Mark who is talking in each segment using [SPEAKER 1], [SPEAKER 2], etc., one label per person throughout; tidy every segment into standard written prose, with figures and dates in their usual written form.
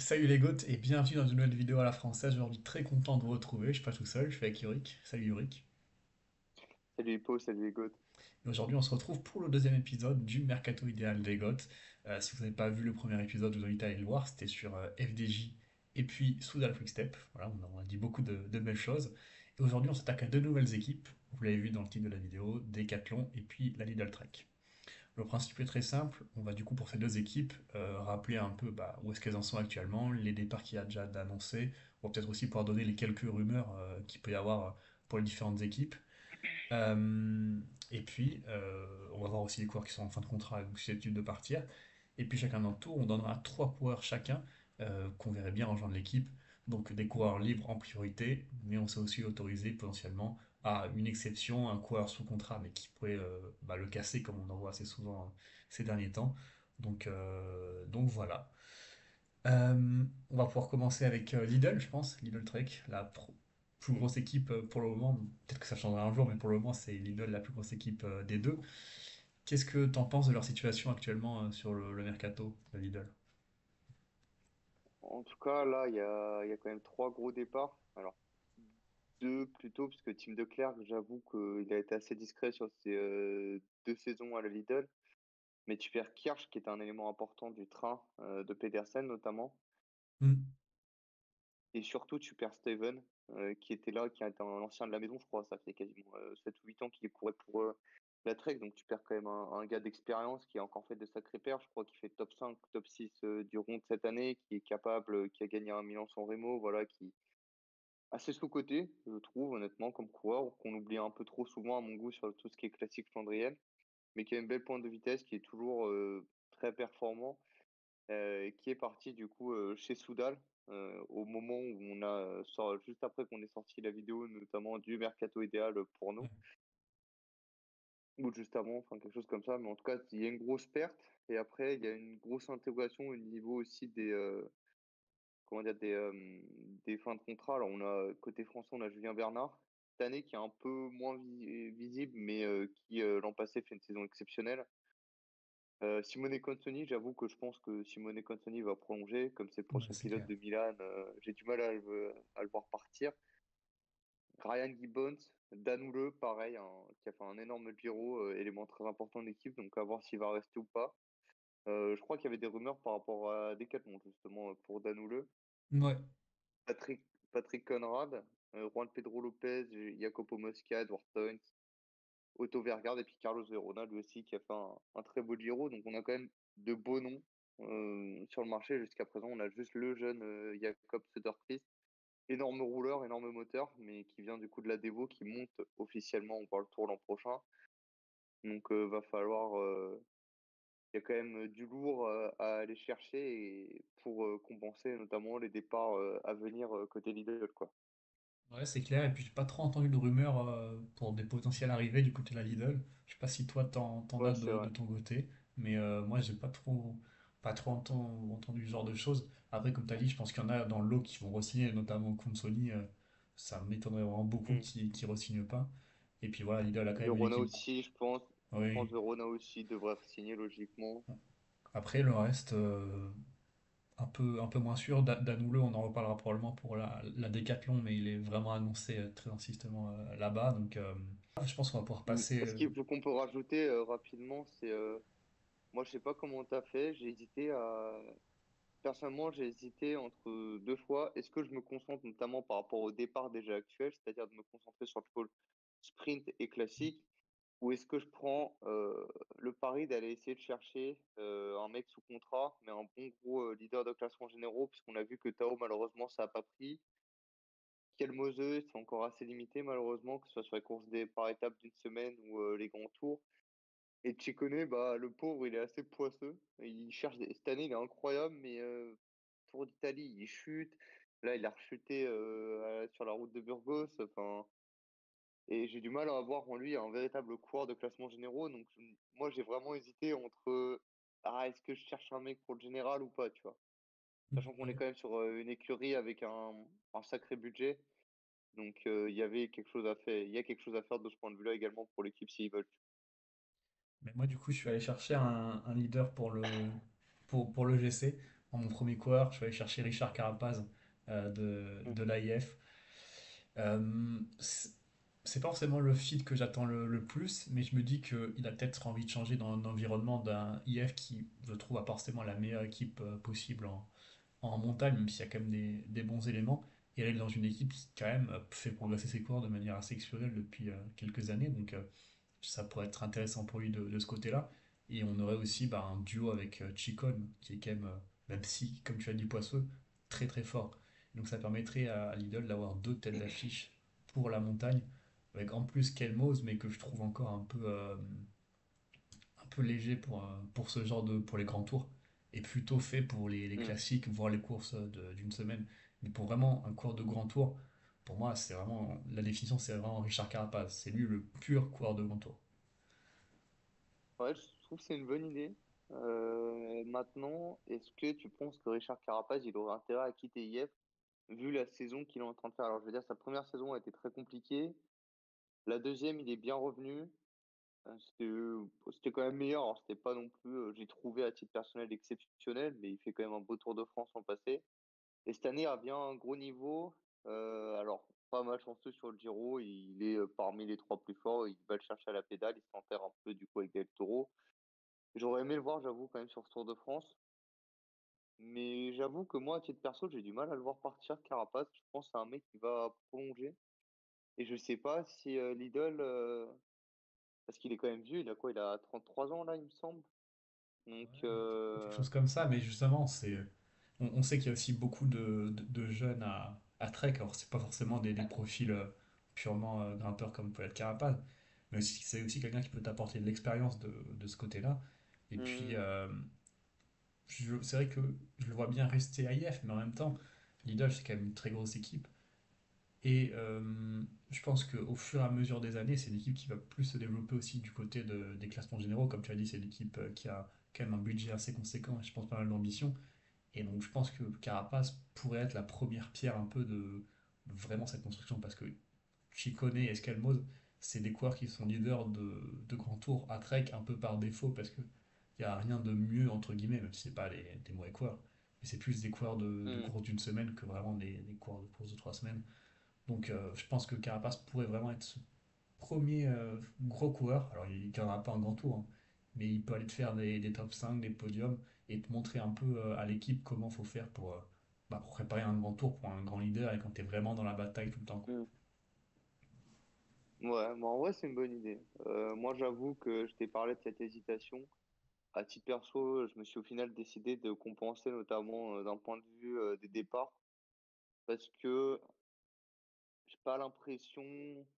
[SPEAKER 1] Salut les goths et bienvenue dans une nouvelle vidéo à la française. Aujourd'hui, très content de vous retrouver. Je suis pas tout seul, je suis avec Yorick. Salut Yorick.
[SPEAKER 2] Salut Hippo, salut les Goths.
[SPEAKER 1] Et aujourd'hui, on se retrouve pour le deuxième épisode du Mercato idéal des Goths. Si vous n'avez pas vu le premier épisode, je vous invite à aller le voir. C'était sur FDJ et puis Soudal Quickstep. Voilà, on a dit beaucoup de belles choses. Et aujourd'hui, on s'attaque à deux nouvelles équipes. Vous l'avez vu dans le titre de la vidéo, Decathlon et puis la Lidl Trek. Le principe est très simple. On va du coup pour ces deux équipes rappeler un peu où est-ce qu'elles en sont actuellement, les départs qu'il y a déjà d'annoncer. On va peut-être aussi pouvoir donner les quelques rumeurs qu'il peut y avoir pour les différentes équipes. Euh, et puis, on va voir aussi les coureurs qui sont en fin de contrat ou susceptibles de partir. Et puis chacun notre tour, on donnera trois coureurs chacun qu'on verrait bien rejoindre l'équipe. Donc des coureurs libres en priorité, mais on s'est aussi autorisé potentiellement à une exception, un coureur sous contrat, mais qui pourrait le casser comme on en voit assez souvent ces derniers temps. Donc voilà. On va pouvoir commencer avec Lidl, je pense, Lidl Trek, plus grosse équipe pour le moment. Peut-être que ça changera un jour, mais pour le moment, c'est Lidl la plus grosse équipe des deux. Qu'est-ce que tu en penses de leur situation actuellement sur le mercato de Lidl?
[SPEAKER 2] En tout cas, là, il y a quand même trois gros départs. Alors, deux plutôt, parce que Tim Declercq, j'avoue qu'il a été assez discret sur ses deux saisons à la Lidl. Mais tu perds Kirsch, qui est un élément important du train de Pedersen, notamment.
[SPEAKER 1] Hmm.
[SPEAKER 2] Et surtout, tu perds Steven, qui était là, qui était un ancien de la maison, je crois. Ça fait quasiment 7 ou 8 ans qu'il courait pour la Trek. Donc, tu perds quand même un gars d'expérience qui a encore fait de sacrés perfs. Je crois qu'il fait top 5, top 6 du rond de cette année, qui est capable, qui a gagné un Milan-San Remo, voilà, qui assez sous-coté, je trouve, honnêtement, comme coureur, qu'on oublie un peu trop souvent à mon goût sur tout ce qui est classique flandrienne, mais qui a une belle pointe de vitesse, qui est toujours très performant, et qui est parti du coup chez Soudal au moment où juste après qu'on ait sorti la vidéo, notamment du mercato idéal pour nous, ou juste avant, enfin quelque chose comme ça, mais en tout cas, il y a une grosse perte, et après, il y a une grosse interrogation au niveau aussi comment dire, des fins de contrat. Alors, côté français, on a Julien Bernard, cette année qui est un peu moins visible, mais qui l'an passé fait une saison exceptionnelle. Simone Consoni, j'avoue que je pense que Simone Consoni va prolonger, comme c'est le
[SPEAKER 1] Ouais,
[SPEAKER 2] prochain
[SPEAKER 1] c'est
[SPEAKER 2] pilote
[SPEAKER 1] clair.
[SPEAKER 2] de Milan, j'ai du mal à le voir partir. Ryan Gibbons, Danoulle, pareil, hein, qui a fait un énorme Giro, élément très important de l'équipe, donc à voir s'il va rester ou pas. Je crois qu'il y avait des rumeurs par rapport à Decathlon, justement, pour Danoulle.
[SPEAKER 1] Ouais.
[SPEAKER 2] Patrick, Patrick Conrad, Juan Pedro Lopez, Jacopo Mosca, Edward Theuns, Otto Vergaerde et puis Carlos Verona, lui aussi, qui a fait un très beau Giro. Donc on a quand même de beaux noms sur le marché. Jusqu'à présent, on a juste le jeune Jakob Söderqvist, énorme rouleur, énorme moteur, mais qui vient du coup de la Devo, qui monte officiellement au World Tour l'an prochain. Donc va falloir, il y a quand même du lourd à aller chercher et pour compenser notamment les départs à venir côté Lidl, quoi.
[SPEAKER 1] Ouais, c'est clair. Et puis, j'ai pas trop entendu de rumeurs pour des potentielles arrivées du côté de la Lidl. Je sais pas si toi, t'en
[SPEAKER 2] Ouais,
[SPEAKER 1] as
[SPEAKER 2] c'est
[SPEAKER 1] de
[SPEAKER 2] vrai.
[SPEAKER 1] ton côté, mais moi, j'ai pas trop entendu ce genre de choses. Après, comme tu as dit, je pense qu'il y en a dans le lot qui vont re-signer, notamment Consoli. Ça m'étonnerait vraiment beaucoup
[SPEAKER 2] Mm.
[SPEAKER 1] qu'ils re-signent pas. Et puis voilà, Lidl a quand même une
[SPEAKER 2] Verona
[SPEAKER 1] équipe.
[SPEAKER 2] aussi, je pense. Je pense
[SPEAKER 1] Oui.
[SPEAKER 2] Verona aussi devrait signer logiquement.
[SPEAKER 1] Après, le reste, un peu moins sûr. Danoulle, on en reparlera probablement pour la Décathlon, mais il est vraiment annoncé très insistement là-bas. Donc, je pense qu'on va pouvoir
[SPEAKER 2] Mm.
[SPEAKER 1] passer.
[SPEAKER 2] Qu'on peut rajouter rapidement, c'est moi je sais pas comment t'as fait, personnellement j'ai hésité entre deux choix. Est-ce que je me concentre notamment par rapport au départ déjà actuel, c'est-à-dire de me concentrer sur le pôle sprint et classique, ou est-ce que je prends le pari d'aller essayer de chercher un mec sous contrat, mais un bon gros leader de classement généraux, puisqu'on a vu que Tao malheureusement ça n'a pas pris. Kelmoseux, c'est encore assez limité malheureusement, que ce soit sur les courses par étapes d'une semaine ou les grands tours. Et Ciccone, bah, le pauvre, il est assez poisseux. Cette année, il est incroyable, mais Tour d'Italie, il chute. Là, il a rechuté sur la route de Burgos. Enfin, et j'ai du mal à avoir en lui un véritable coureur de classement généraux. Donc, moi, j'ai vraiment hésité entre est-ce que je cherche un mec pour le général ou pas, tu vois. Sachant qu'on est
[SPEAKER 1] Ouais.
[SPEAKER 2] quand même sur une écurie avec un sacré budget. Donc, il y avait quelque chose à faire. Il y a quelque chose à faire de ce point de vue-là également pour l'équipe s'ils veulent.
[SPEAKER 1] Mais moi, du coup, je suis allé chercher un leader pour le GC. en mon premier coureur, je suis allé chercher Richard Carapaz de l'AIF. C'est pas forcément le fit que j'attends le plus, mais je me dis qu'il a peut-être envie de changer dans l'environnement d'un IF qui, je trouve, a pas forcément la meilleure équipe possible en montagne, même s'il y a quand même des bons éléments. Et là, il est dans une équipe qui, quand même, fait progresser ses coureurs de manière assez exceptionnelle depuis quelques années. Donc, ça pourrait être intéressant pour lui de ce côté-là. Et on aurait aussi bah, un duo avec Chicone, qui est quand même, même si, comme tu as dit, poisseux, très très fort. Donc ça permettrait à Lidl d'avoir deux têtes d'affiche pour la montagne, avec en plus Kelmos, mais que je trouve encore un peu léger pour ce genre de, pour les grands tours, et plutôt fait pour les
[SPEAKER 2] Mm.
[SPEAKER 1] classiques, voire les courses d'une semaine. Mais pour vraiment un cours de grand tour, pour moi, c'est vraiment, la définition, c'est vraiment Richard Carapaz. C'est lui le pur coureur de grand tour.
[SPEAKER 2] Ouais, je trouve que c'est une bonne idée. Maintenant, est-ce que tu penses que Richard Carapaz, il aurait intérêt à quitter IF vu la saison qu'il est en train de faire? Alors, je veux dire, sa première saison a été très compliquée. La deuxième, il est bien revenu. C'était quand même meilleur. Alors, c'était pas non plus, j'ai trouvé à titre personnel exceptionnel, mais il fait quand même un beau Tour de France l'an passé. Et cette année, il revient à un gros niveau. Alors, pas mal chanceux sur le Giro. Il est parmi les trois plus forts. Il va le chercher à la pédale. Il s'enterre un peu du coup avec Del Toro. J'aurais aimé le voir, j'avoue, quand même sur ce Tour de France. Mais j'avoue que moi, à titre perso, j'ai du mal à le voir partir, Carapaz. Je pense que c'est un mec qui va prolonger. Et je sais pas si Lidl, parce qu'il est quand même vieux, il a quoi? Il a 33 ans là, il me semble. Donc,
[SPEAKER 1] Quelque chose comme ça, mais justement, on sait qu'il y a aussi beaucoup de jeunes à Trek. Alors, c'est pas forcément des profils purement grimpeurs comme peut être Carapaz, mais c'est aussi quelqu'un qui peut t'apporter de l'expérience de ce côté-là. Et puis,
[SPEAKER 2] hmm,
[SPEAKER 1] c'est vrai que je le vois bien rester à IF, mais en même temps, Lidl, c'est quand même une très grosse équipe. Et je pense qu'au fur et à mesure des années, c'est une équipe qui va plus se développer aussi du côté des classements généraux. Comme tu as dit, c'est une équipe qui a quand même un budget assez conséquent et je pense pas mal d'ambition. Et donc je pense que Carapace pourrait être la première pierre un peu de vraiment cette construction parce que Chicone et Escalmoz, c'est des coureurs qui sont leaders de grands tours à Trek un peu par défaut parce qu'il n'y a rien de mieux entre guillemets, même si c'est pas des mauvais coureurs. Mais c'est plus des coureurs de
[SPEAKER 2] hmm.
[SPEAKER 1] course d'une semaine que vraiment des coureurs de course de 3 semaines. Donc je pense que Carapace pourrait vraiment être ce premier gros coureur. Alors il ne gagnera pas un grand tour, hein, mais il peut aller te faire des top 5, des podiums et te montrer un peu à l'équipe comment il faut faire pour préparer un grand tour pour un grand leader et quand tu es vraiment dans la bataille tout le temps, quoi.
[SPEAKER 2] Hmm. Ouais, mais en vrai, c'est une bonne idée. Moi, j'avoue que je t'ai parlé de cette hésitation. À titre perso, je me suis au final décidé de compenser, notamment d'un point de vue des départs, parce que j'ai pas l'impression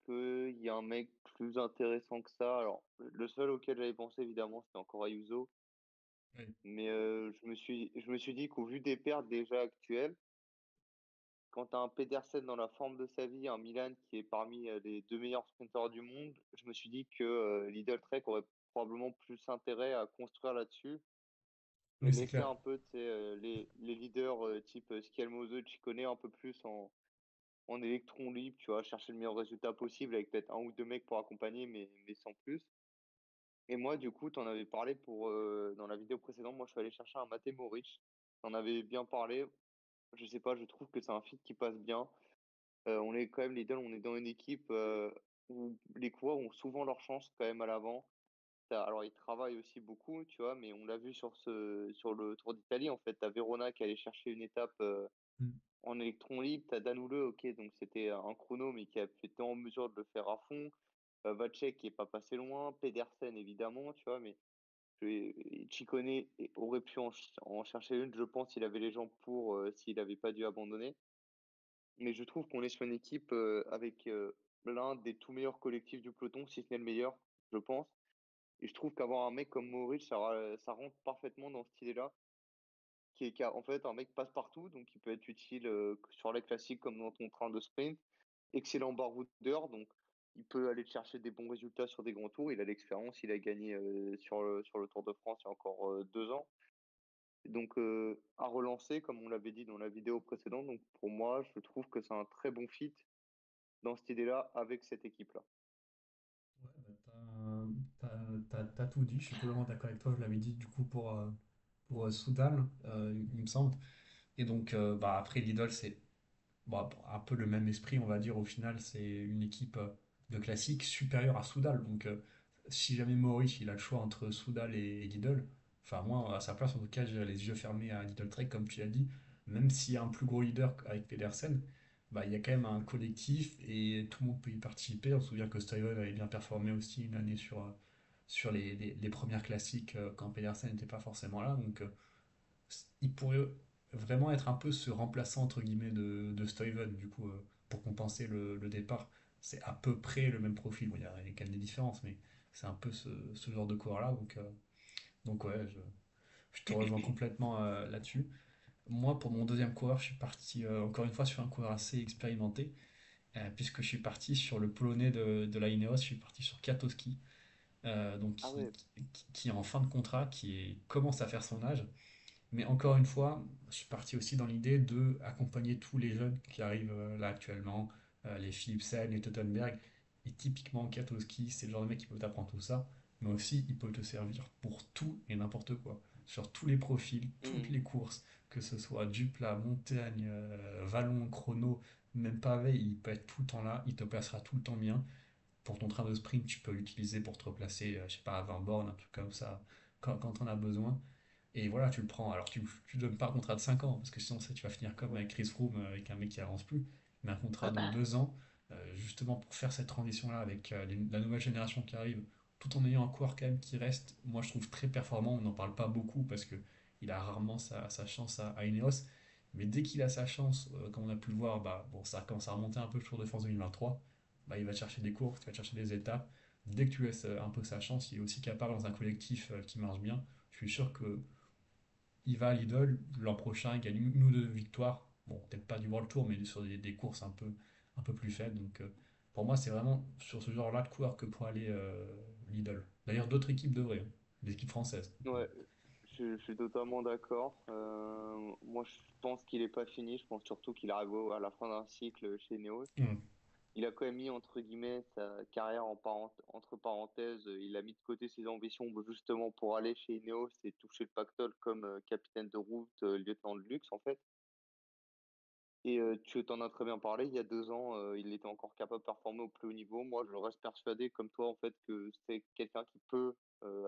[SPEAKER 2] qu'il y a un mec plus intéressant que ça. Alors, le seul auquel j'avais pensé, évidemment, c'était encore Ayuso.
[SPEAKER 1] Oui.
[SPEAKER 2] Mais je me suis dit qu'au vu des pertes déjà actuelles, quand tu as un Pedersen dans la forme de sa vie, un Milan qui est parmi les deux meilleurs sprinteurs du monde, je me suis dit que Lidl Trek aurait probablement plus intérêt à construire là-dessus et
[SPEAKER 1] Oui, c'est
[SPEAKER 2] laisser
[SPEAKER 1] clair.
[SPEAKER 2] un peu tu sais, les leaders type Schialmoze, Ciccone un peu plus en électron libre, tu vois, chercher le meilleur résultat possible avec peut-être un ou deux mecs pour accompagner, mais sans plus. Et moi, du coup, tu en avais parlé dans la vidéo précédente. Moi, je suis allé chercher un Mate Moric. T'en avais bien parlé. Je sais pas, je trouve que c'est un fit qui passe bien. On est quand même les deux, on est dans une équipe où les coureurs ont souvent leur chance quand même à l'avant. Alors, ils travaillent aussi beaucoup, tu vois, mais on l'a vu sur le Tour d'Italie. En fait, t'as Verona qui allait chercher une étape
[SPEAKER 1] Mm.
[SPEAKER 2] en électron libre. T'as Danoule, ok, donc c'était un chrono, mais qui a été en mesure de le faire à fond. Vacek qui est pas passé loin. Pedersen, évidemment, tu vois, mais Ciccone aurait pu en chercher une, je pense, s'il avait les jambes pour, s'il n'avait pas dû abandonner. Mais je trouve qu'on est sur une équipe avec l'un des tout meilleurs collectifs du peloton, si ce n'est le meilleur, je pense. Et je trouve qu'avoir un mec comme Maurice, ça rentre parfaitement dans cette idée-là, qui a en fait un mec passe-partout, donc il peut être utile sur les classiques comme dans ton train de sprint. Excellent baroudeur, donc il peut aller chercher des bons résultats sur des grands tours. Il a l'expérience, il a gagné sur le Tour de France il y a encore 2 ans. Donc à relancer, comme on l'avait dit dans la vidéo précédente. Donc pour moi, je trouve que c'est un très bon fit dans cette idée-là avec cette équipe-là.
[SPEAKER 1] Ouais, bah, t'as tout dit, je suis complètement d'accord avec toi, je l'avais dit du coup pour Soudal, il me semble. Et donc, bah, après, Lidl, c'est bon, un peu le même esprit, on va dire. Au final, c'est une équipe de classique supérieure à Soudal. Donc, si jamais Maurice il a le choix entre Soudal et Lidl, enfin, moi, à sa place, en tout cas, j'ai les yeux fermés à Lidl Trek, comme tu l'as dit. Même s'il y a un plus gros leader avec Pedersen, bah, il y a quand même un collectif et tout le monde peut y participer. On se souvient que Stuyven avait bien performé aussi une année sur les premières classiques quand Pedersen n'était pas forcément là. Donc, il pourrait vraiment être un peu ce remplaçant entre guillemets de Stuyven, du coup, pour compenser le départ. C'est à peu près le même profil. Bon, il y a quand même des différences, mais c'est un peu ce genre de coureur-là. Donc ouais, je te rejoins complètement là-dessus. Moi, pour mon deuxième coureur, je suis parti encore une fois sur un coureur assez expérimenté, puisque je suis parti sur le polonais de la Ineos, je suis parti sur Kwiatkowski, donc
[SPEAKER 2] Ah ouais,
[SPEAKER 1] qui est en fin de contrat, commence à faire son âge. Mais encore une fois, je suis parti aussi dans l'idée de accompagner tous les jeunes qui arrivent là actuellement, les Philipsen, les Tottenberg. Et typiquement, Katowski, c'est le genre de mec qui peut t'apprendre tout ça, mais aussi il peut te servir pour tout et n'importe quoi. Sur tous les profils, toutes
[SPEAKER 2] mmh.
[SPEAKER 1] les courses, que ce soit du plat, montagne, vallon, chrono, même pavé, il peut être tout le temps là, il te placera tout le temps bien. Pour ton train de sprint, tu peux l'utiliser pour te replacer, je sais pas, à 20 bornes, un truc comme ça, quand on a besoin. Et voilà, tu le prends. Alors, tu ne donnes pas un contrat de 5 ans, parce que sinon, tu vas finir comme avec Chris Froome, avec un mec qui avance plus. Mais un contrat de 2 ans, justement pour faire cette transition-là avec la nouvelle génération qui arrive, tout en ayant un coureur quand même qui reste, moi je trouve très performant. On n'en parle pas beaucoup parce que il a rarement sa chance à Ineos. Mais dès qu'il a sa chance, comme on a pu le voir, bah, bon, ça commence à remonter un peu le Tour de France 2023. Bah, il va chercher des courses, il va chercher des étapes. Dès que tu laisses un peu sa chance, il est aussi capable dans un collectif qui marche bien. Je suis sûr que il va à Lidl, l'an prochain, il gagne une ou deux victoires. Bon, peut-être pas du World Tour, mais sur des courses un peu plus faibles. Donc, pour moi, c'est vraiment sur ce genre-là de coureur que pour aller Lidl. D'ailleurs, d'autres équipes devraient, hein, des équipes françaises.
[SPEAKER 2] Ouais, je suis totalement d'accord. Moi, je pense qu'il est pas fini. Je pense surtout qu'il arrive à la fin d'un cycle chez Neos.
[SPEAKER 1] Mm.
[SPEAKER 2] Il a quand même mis, entre guillemets, sa carrière entre parenthèses. Il a mis de côté ses ambitions justement pour aller chez Ineos et toucher le pactole comme capitaine de route, lieutenant de luxe, en fait. Et tu t'en as très bien parlé, il y a 2 ans, il était encore capable de performer au plus haut niveau. Moi, je reste persuadé, comme toi, en fait, que c'est quelqu'un qui peut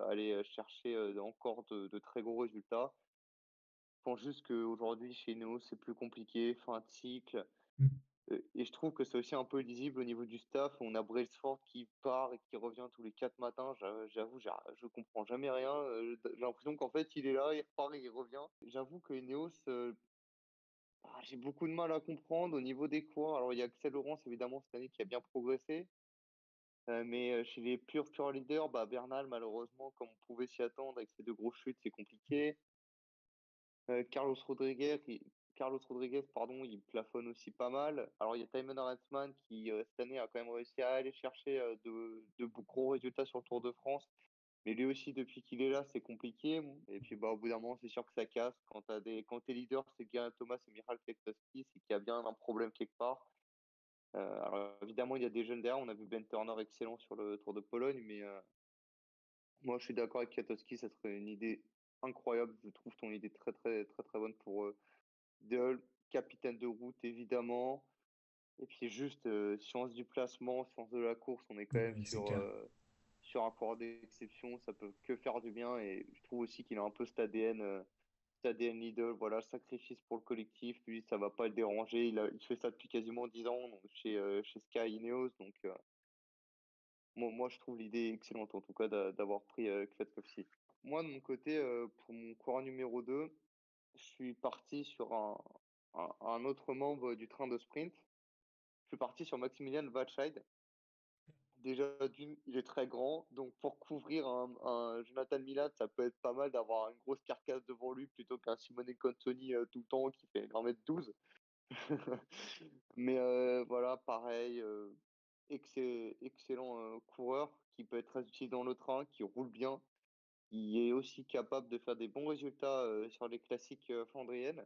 [SPEAKER 2] aller chercher encore de très gros résultats. Je pense juste qu'aujourd'hui, chez Ineos, c'est plus compliqué, fin de cycle.
[SPEAKER 1] Mm.
[SPEAKER 2] Et je trouve que c'est aussi un peu lisible au niveau du staff. On a Brailsford qui part et qui revient tous les 4 matins. J'avoue, je comprends jamais rien. J'ai l'impression qu'en fait, il est là, il repart et il revient. J'avoue que Ineos, j'ai beaucoup de mal à comprendre au niveau des coureurs. Alors, il y a Axel Laurence, évidemment, cette année qui a bien progressé. Mais chez les pure leaders, bah, Bernal, malheureusement, comme on pouvait s'y attendre, avec ses deux grosses chutes, c'est compliqué. Euh, Carlos Rodriguez, il- Carlos Rodriguez, pardon, il plafonne aussi pas mal. Alors, il y a Thymen Arensman qui, cette année, a quand même réussi à aller chercher de gros résultats sur le Tour de France. Mais lui aussi, depuis qu'il est là, c'est compliqué. Et puis, bah, au bout d'un moment, c'est sûr que ça casse. Quand t'es leader, c'est Geraint Thomas et Michal Kwiatkowski, c'est qu'il y a bien un problème quelque part. Alors, évidemment, il y a des jeunes derrière. On a vu Ben Turner excellent sur le Tour de Pologne. Mais moi, je suis d'accord avec Kwiatkowski. Ça serait une idée incroyable. Je trouve ton idée très, très, très, très bonne pour Deol, capitaine de route, évidemment. Et puis juste, science du placement, science de la course, on est quand même
[SPEAKER 1] Oui, c'est
[SPEAKER 2] sur,
[SPEAKER 1] clair.
[SPEAKER 2] sur un coureur d'exception. Ça peut que faire du bien. Et je trouve aussi qu'il a un peu cet ADN Lidl. Voilà, sacrifice pour le collectif. Lui, ça va pas le déranger. Il fait ça depuis quasiment 10 ans donc, chez Sky Ineos. Donc, moi, je trouve l'idée excellente, en tout cas, d'avoir pris Kwiatkowski. Moi, de mon côté, pour mon coureur numéro 2 je suis parti sur un autre membre du train de sprint. Je suis parti sur Maximilian Watscheid. Déjà, il est très grand, donc pour couvrir un Jonathan Milan, ça peut être pas mal d'avoir une grosse carcasse devant lui plutôt qu'un Simone Consoni tout le temps qui fait 1m12. Mais voilà, pareil, excellent coureur qui peut être très utile dans le train, qui roule bien, qui est aussi capable de faire des bons résultats sur les classiques flandriennes.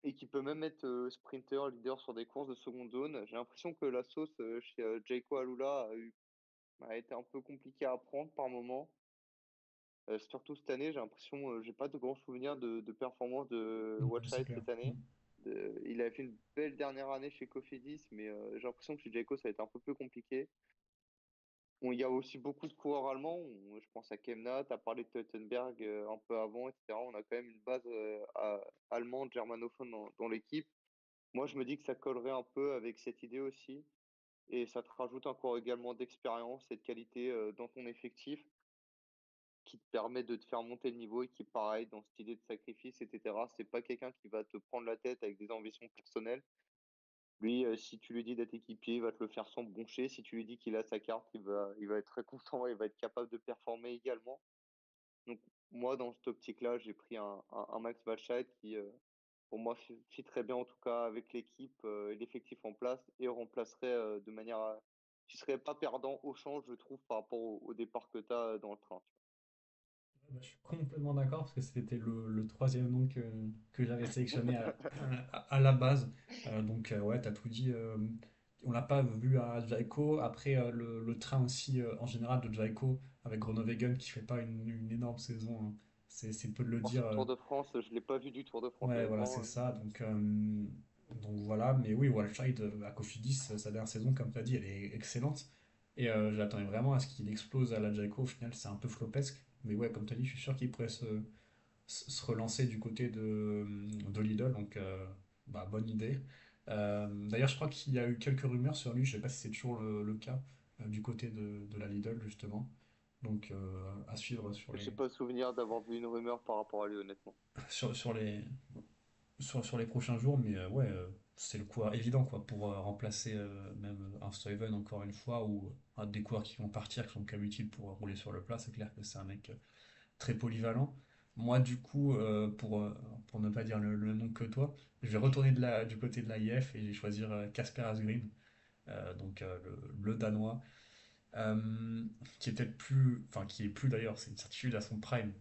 [SPEAKER 2] Et qui peut même être sprinter, leader sur des courses de seconde zone. J'ai l'impression que la sauce chez Jayco Alula a été un peu compliquée à prendre par moment. Surtout cette année, j'ai l'impression, j'ai pas de grands souvenirs de performance de
[SPEAKER 1] Ouais, c'est
[SPEAKER 2] Whiteside
[SPEAKER 1] clair.
[SPEAKER 2] cette année. Il a fait une belle dernière année chez Cofidis, mais j'ai l'impression que chez Jayco, ça va être un peu plus compliqué. Bon, il y a aussi beaucoup de coureurs allemands. Je pense à Kemna, tu as parlé de Teutenberg un peu avant, etc. On a quand même une base allemande, germanophone dans l'équipe. Moi, je me dis que ça collerait un peu avec cette idée aussi. Et ça te rajoute encore également d'expérience et de qualité dans ton effectif qui te permet de te faire monter le niveau et qui, pareil, dans cette idée de sacrifice, etc., c'est pas quelqu'un qui va te prendre la tête avec des ambitions personnelles. Lui, si tu lui dis d'être équipier, il va te le faire sans broncher. Si tu lui dis qu'il a sa carte, il va être très content, il va être capable de performer également. Donc, moi, dans cette optique-là, j'ai pris un Max Walscheid qui, pour moi, fit très bien, en tout cas, avec l'équipe et l'effectif en place et remplacerait de manière. Tu serais pas perdant au change, je trouve, par rapport au départ que tu as dans le train.
[SPEAKER 1] Bah, je suis complètement d'accord parce que c'était le troisième nom que j'avais sélectionné à la base. Donc ouais, t'as tout dit. On l'a pas vu à Jaiko. Après le train aussi en général de Jaiko avec Groenewegen qui fait pas une énorme saison, hein. C'est peu de le
[SPEAKER 2] Bon,
[SPEAKER 1] dire.
[SPEAKER 2] sur le Tour de France, je l'ai pas vu du Tour de France,
[SPEAKER 1] Ouais, voilà,
[SPEAKER 2] honnêtement.
[SPEAKER 1] c'est ça. Donc voilà, mais oui, Walscheid à Cofidis, sa dernière saison, comme tu as dit, elle est excellente. Et j'attendais vraiment à ce qu'il explose à la Jaico. Au final, c'est un peu flopesque. Mais ouais, comme tu as dit, je suis sûr qu'il pourrait se relancer du côté de Lidl. Donc, bah, bonne idée. D'ailleurs, je crois qu'il y a eu quelques rumeurs sur lui. Je sais pas si c'est toujours le cas du côté de la Lidl, justement. Donc, à suivre
[SPEAKER 2] J'ai pas souvenir d'avoir vu une rumeur par rapport à lui, honnêtement.
[SPEAKER 1] sur les, sur les prochains jours, mais ouais, c'est le coureur évident quoi, pour remplacer même un Steven encore une fois, ou un des coureurs qui vont partir, qui sont quand même utiles pour rouler sur le plat. C'est clair que c'est un mec très polyvalent. Moi, du coup, pour ne pas dire le nom que toi, je vais retourner du côté de l'AIF et je vais choisir Casper Asgreen, donc le Danois, qui est peut-être plus, enfin qui est plus d'ailleurs, c'est une certitude à son prime,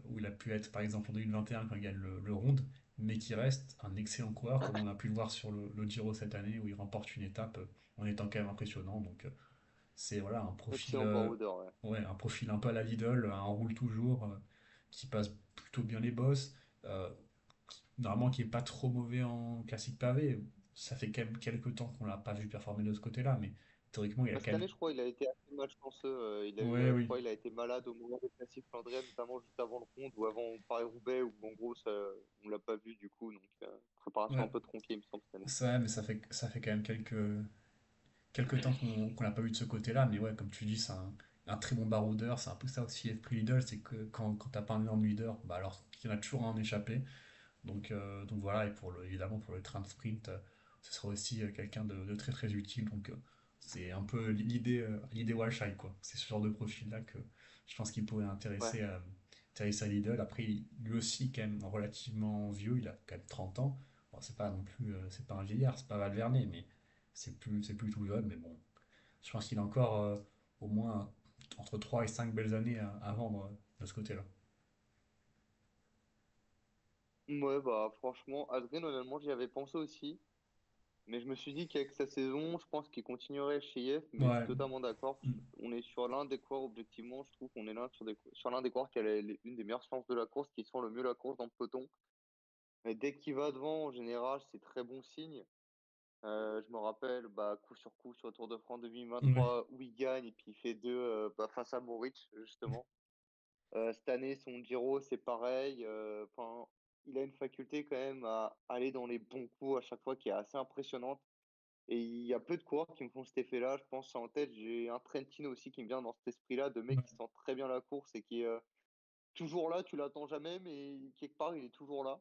[SPEAKER 1] où il a pu être par exemple en 2021 quand il gagne le Ronde, mais qui reste un excellent coureur comme on a pu le voir sur le Giro cette année où il remporte une étape en étant quand même impressionnant. Donc c'est voilà un profil,
[SPEAKER 2] Excellent baroudeur, ouais.
[SPEAKER 1] ouais, un profil un peu à la Lidl, un roule toujours, qui passe plutôt bien les bosses, euh, normalement qui est pas trop mauvais en classique pavé. Ça fait quand même quelques temps qu'on l'a pas vu performer de ce côté-là, mais théoriquement il a
[SPEAKER 2] Bah,
[SPEAKER 1] quand
[SPEAKER 2] cette
[SPEAKER 1] même.
[SPEAKER 2] année, je crois, il a été assez malchanceux.
[SPEAKER 1] Ouais,
[SPEAKER 2] Je
[SPEAKER 1] oui.
[SPEAKER 2] crois, il a été malade au moment des classiques flandriennes, notamment juste avant le Ronde ou avant Paris-Roubaix, où en gros, on l'a pas vu du coup. Donc, préparation un
[SPEAKER 1] Ouais,
[SPEAKER 2] peu tronquée, il me semble, cette année.
[SPEAKER 1] c'est vrai, mais ça fait quand même quelques temps qu'on l'a pas vu de ce côté-là. Mais ouais, comme tu dis, c'est un très bon baroudeur. C'est un peu ça aussi, F. Lidl, c'est que quand t'as pas un énorme leader, bah alors il y en a toujours un en échappé. Donc voilà, et évidemment pour le train de sprint, ce sera aussi quelqu'un de très très utile. Donc c'est un peu l'idée Walshai, quoi. C'est ce genre de profil-là que je pense qu'il pourrait
[SPEAKER 2] Ouais.
[SPEAKER 1] intéresser à Lidl. Après, lui aussi, quand même relativement vieux, il a quand même 30 ans. Bon, c'est pas non plus, c'est pas un vieillard, c'est pas Valverde, mais c'est plus tout jeune. Mais bon, je pense qu'il a encore au moins entre 3 et 5 belles années à vendre de ce côté-là.
[SPEAKER 2] Ouais, bah, franchement, Adrien, honnêtement, j'y avais pensé aussi. Mais je me suis dit qu'avec sa saison, je pense qu'il continuerait chez IF, mais je suis
[SPEAKER 1] Ouais.
[SPEAKER 2] totalement d'accord.
[SPEAKER 1] Mm.
[SPEAKER 2] On est sur l'un des coureurs, objectivement, je trouve qu'on est là sur l'un des coureurs qui a une des meilleures chances de la course, qui sent le mieux la course dans le peloton. Mais dès qu'il va devant, en général, c'est très bon signe. Je me rappelle, bah, coup sur coup, sur le Tour de France
[SPEAKER 1] Ouais.
[SPEAKER 2] 2023, où il gagne et puis il fait deux bah, face à Moritz, justement. Cette année, son Giro, c'est pareil. Enfin, il a une faculté quand même à aller dans les bons coups à chaque fois qui est assez impressionnante. Et il y a peu de coureurs qui me font cet effet-là. Je pense en tête, j'ai un Trentino aussi qui me vient dans cet esprit-là, de mec qui
[SPEAKER 1] Ouais.
[SPEAKER 2] sent très bien la course et qui est toujours là, tu l'attends jamais, mais quelque part, il est toujours là.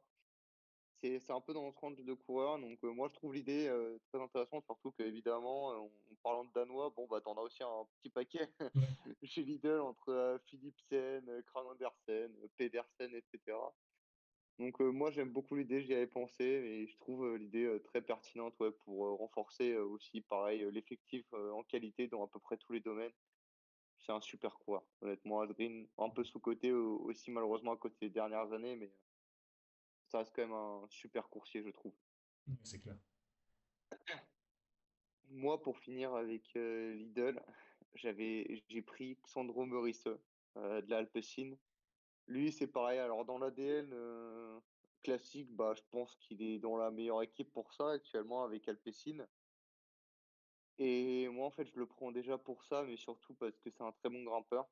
[SPEAKER 2] C'est un peu dans ce range de coureurs. Donc, moi, je trouve l'idée très intéressante, surtout qu'évidemment, en parlant de Danois, bon, bah, t'en as aussi un petit paquet
[SPEAKER 1] Ouais.
[SPEAKER 2] chez Lidl entre Philipsen, Kram Andersen, Pedersen, etc. Donc moi j'aime beaucoup l'idée, j'y avais pensé et je trouve l'idée très pertinente ouais, pour renforcer aussi pareil l'effectif en qualité dans à peu près tous les domaines. C'est un super coureur. Honnêtement, Adrien, un peu sous-coté aussi malheureusement à côté des dernières années, mais ça reste quand même un super coursier, je trouve.
[SPEAKER 1] Ouais, c'est clair.
[SPEAKER 2] Moi, pour finir avec Lidl, j'ai pris Xandro Meurice de la Alpecin. Lui, c'est pareil. Alors, dans l'ADN classique, bah, je pense qu'il est dans la meilleure équipe pour ça actuellement avec Alpecin. Et moi, en fait, je le prends déjà pour ça, mais surtout parce que c'est un très bon grimpeur.